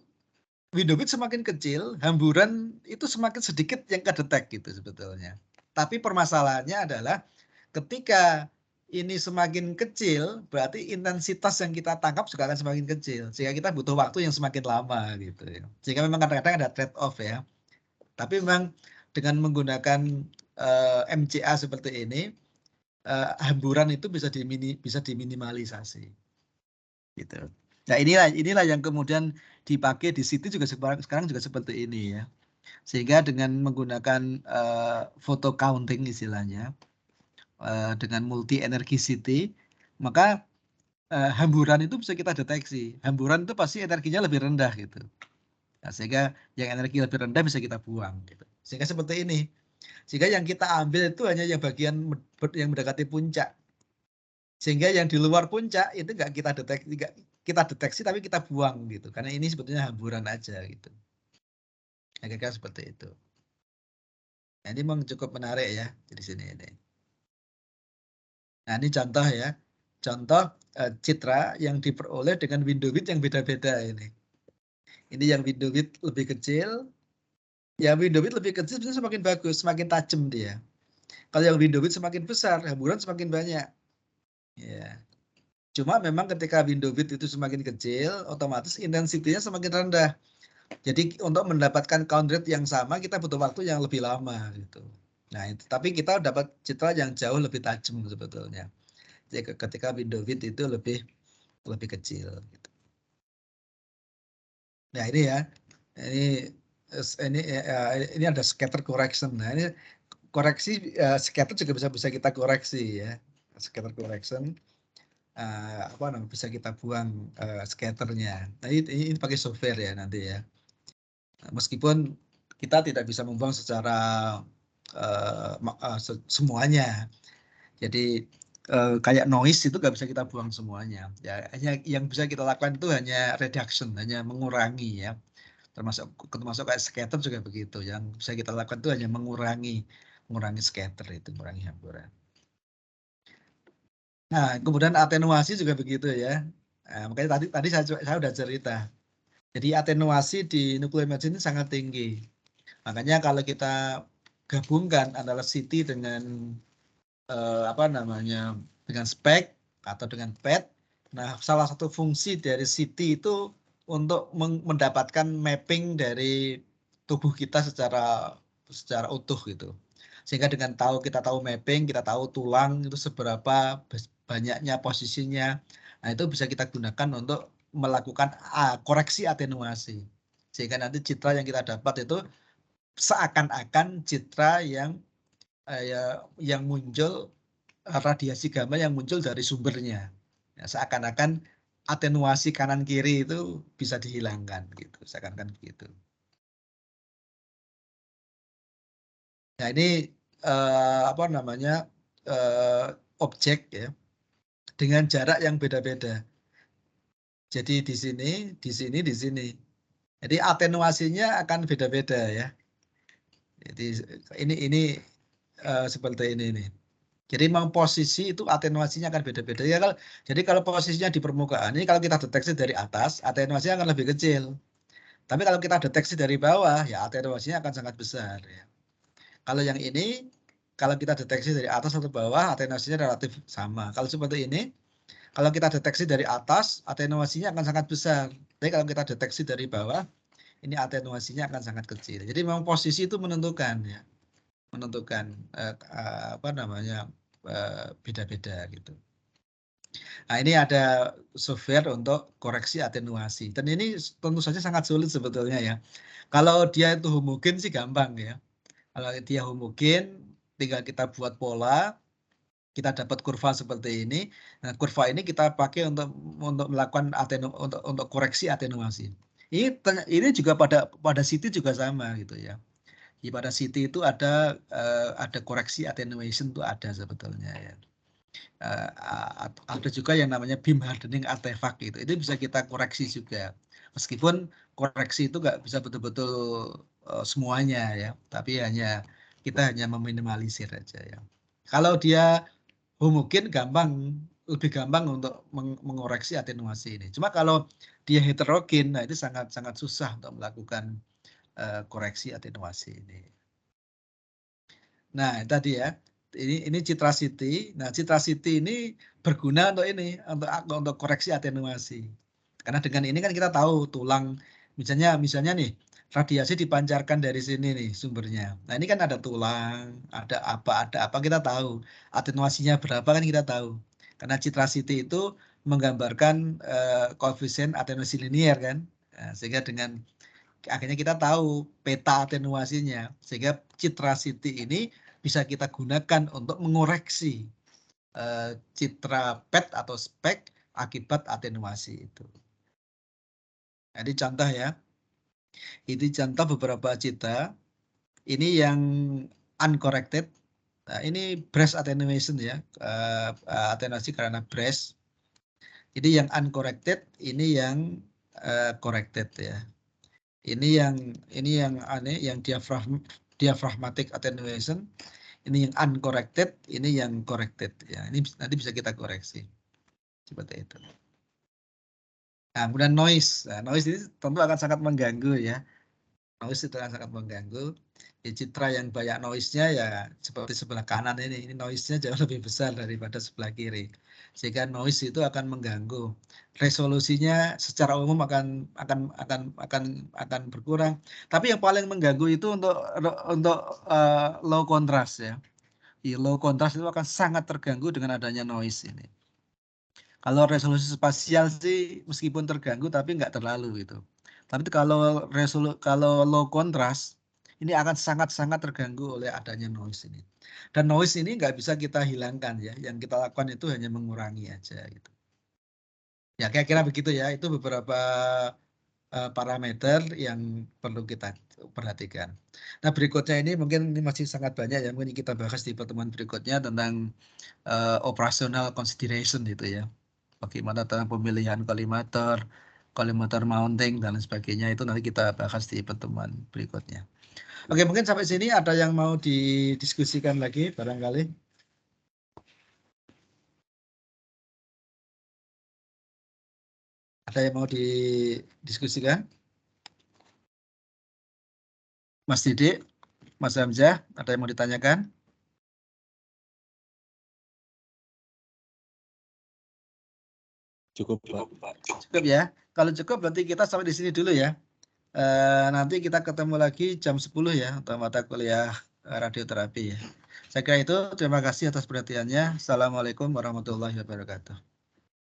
Window width semakin kecil, hamburan itu semakin sedikit yang kedetek gitu sebetulnya. Tapi permasalahannya adalah ketika ini semakin kecil, berarti intensitas yang kita tangkap juga akan semakin kecil. Sehingga kita butuh waktu yang semakin lama gitu ya. Sehingga memang kadang-kadang ada trade off ya. Tapi memang dengan menggunakan MCA seperti ini, hamburan itu bisa diminimalisasi. Gitu. Nah inilah yang kemudian dipakai di situ juga sekarang juga seperti ini ya. Sehingga dengan menggunakan photo counting istilahnya, dengan multi energicity, maka hamburan itu bisa kita deteksi. Hamburan itu pasti energinya lebih rendah gitu. Nah, sehingga yang energi lebih rendah bisa kita buang gitu. Sehingga seperti ini. Sehingga yang kita ambil itu hanya yang bagian yang mendekati puncak. Sehingga yang di luar puncak itu nggak kita deteksi tapi kita buang gitu. Karena ini sebetulnya hamburan aja gitu. Kira-kira seperti itu. Nah, ini memang cukup menarik ya di sini ini. Nah, ini contoh ya. Contoh citra yang diperoleh dengan window width yang beda-beda ini. Ini yang window width lebih kecil. Ya window width lebih kecil semakin bagus, semakin tajam dia. Kalau yang window width semakin besar, hamburan semakin banyak. Ya. Cuma memang ketika window width itu semakin kecil, otomatis intensitinya semakin rendah. Jadi untuk mendapatkan count rate yang sama, kita butuh waktu yang lebih lama gitu. Nah, tapi kita dapat citra yang jauh lebih tajam sebetulnya. Jadi ketika window width itu lebih kecil. Gitu. Nah ini ya, ini ada scatter correction. Nah ini koreksi scatter juga bisa kita koreksi ya, scatter correction. Apa namanya bisa kita buang scatternya. Nah ini pakai software ya nanti ya. Meskipun kita tidak bisa membuang secara semuanya. Jadi kayak noise itu nggak bisa kita buang semuanya. Ya hanya yang bisa kita lakukan itu hanya reduction, hanya mengurangi ya. Termasuk kayak scatter juga begitu. Yang bisa kita lakukan itu hanya mengurangi scatter itu, mengurangi hamburan. Nah, kemudian atenuasi juga begitu ya. Nah, makanya tadi saya sudah cerita. Jadi atenuasi di nuclear medicine ini sangat tinggi. Makanya kalau kita gabungkan antara CT dengan dengan spek atau dengan PET. Nah, salah satu fungsi dari CT itu untuk mendapatkan mapping dari tubuh kita secara utuh gitu. Sehingga dengan kita tahu mapping, kita tahu tulang itu seberapa banyaknya posisinya. Nah, itu bisa kita gunakan untuk melakukan koreksi atenuasi. Sehingga nanti citra yang kita dapat itu seakan-akan citra yang muncul radiasi gamma yang muncul dari sumbernya. Ya, seakan-akan atenuasi kanan kiri itu bisa dihilangkan gitu, seakan-akan begitu. Nah ini objek ya dengan jarak yang beda-beda. Jadi di sini, di sini, di sini. Jadi atenuasinya akan beda-beda ya. Jadi ini seperti ini nih. Jadi memang posisi itu atenuasinya akan beda-beda. Ya, jadi kalau posisinya di permukaan, ini kalau kita deteksi dari atas, atenuasinya akan lebih kecil. Tapi kalau kita deteksi dari bawah, ya atenuasinya akan sangat besar. Ya. Kalau yang ini, kalau kita deteksi dari atas atau bawah, atenuasinya relatif sama. Kalau seperti ini, kalau kita deteksi dari atas, atenuasinya akan sangat besar. Tapi kalau kita deteksi dari bawah, ini atenuasinya akan sangat kecil. Jadi memang posisi itu menentukan ya. Menentukan beda-beda gitu. Nah ini ada software untuk koreksi atenuasi dan ini tentu saja sangat sulit sebetulnya ya. Kalau dia itu homogen sih gampang ya. Kalau dia homogen tinggal kita buat pola, kita dapat kurva seperti ini. Nah kurva ini kita pakai untuk melakukan untuk koreksi atenuasi. Ini juga pada CT juga sama gitu ya. Pada CT itu ada koreksi attenuation itu ada sebetulnya ya. Ada juga yang namanya beam hardening artifact gitu. Itu bisa kita koreksi juga. Meskipun koreksi itu nggak bisa betul-betul semuanya ya, tapi kita hanya meminimalisir aja ya. Kalau dia homogen lebih gampang untuk mengoreksi atenuasi ini. Cuma kalau dia heterogen, nah itu sangat susah untuk melakukan koreksi atenuasi ini. Nah, tadi ya. Ini citra CT. Nah, citra CT ini berguna untuk koreksi atenuasi. Karena dengan ini kan kita tahu tulang misalnya nih radiasi dipancarkan dari sini nih sumbernya. Nah, ini kan ada tulang, ada apa kita tahu. Atenuasinya berapa kan kita tahu. Karena citra CT itu menggambarkan koefisien atenuasi linier kan. Nah, sehingga dengan akhirnya kita tahu peta atenuasinya sehingga citra CT ini bisa kita gunakan untuk mengoreksi citra PET atau spek akibat atenuasi itu. Jadi contoh ya, Ini contoh beberapa citra. Ini yang uncorrected. Nah, ini breast attenuation ya, atenuasi karena breast. Jadi yang uncorrected, ini yang corrected ya. Ini yang aneh, yang diaphragmatic attenuation. Ini yang uncorrected, ini yang corrected ya. Ini nanti bisa kita koreksi seperti itu. Nah, kemudian noise. Nah, noise ini tentu akan sangat mengganggu ya. Noise itu akan sangat mengganggu. Ya, citra yang banyak noise-nya ya seperti sebelah kanan ini noise-nya jauh lebih besar daripada sebelah kiri. Sehingga noise itu akan mengganggu. Resolusinya secara umum akan berkurang. Tapi yang paling mengganggu itu untuk low contrast ya. Low contrast itu akan sangat terganggu dengan adanya noise ini. Kalau resolusi spasial sih meskipun terganggu tapi nggak terlalu gitu. Tapi kalau low contrast ini akan sangat-sangat terganggu oleh adanya noise ini. Dan noise ini nggak bisa kita hilangkan ya. Yang kita lakukan itu hanya mengurangi aja gitu. Ya kira-kira begitu ya. Itu beberapa parameter yang perlu kita perhatikan. Nah berikutnya ini mungkin ini masih sangat banyak ya. Mungkin kita bahas di pertemuan berikutnya tentang operational consideration itu ya. Bagaimana tentang pemilihan kolimator mounting dan sebagainya itu nanti kita bahas di pertemuan berikutnya. Oke, mungkin sampai sini ada yang mau didiskusikan lagi barangkali. Ada yang mau didiskusikan? Mas Didik, Mas Hamzah, ada yang mau ditanyakan? Cukup, Pak. Cukup ya. Kalau cukup berarti kita sampai di sini dulu ya. Nanti kita ketemu lagi jam 10 ya untuk mata kuliah radioterapi ya. Saya kira itu, terima kasih atas perhatiannya. Assalamualaikum warahmatullahi wabarakatuh.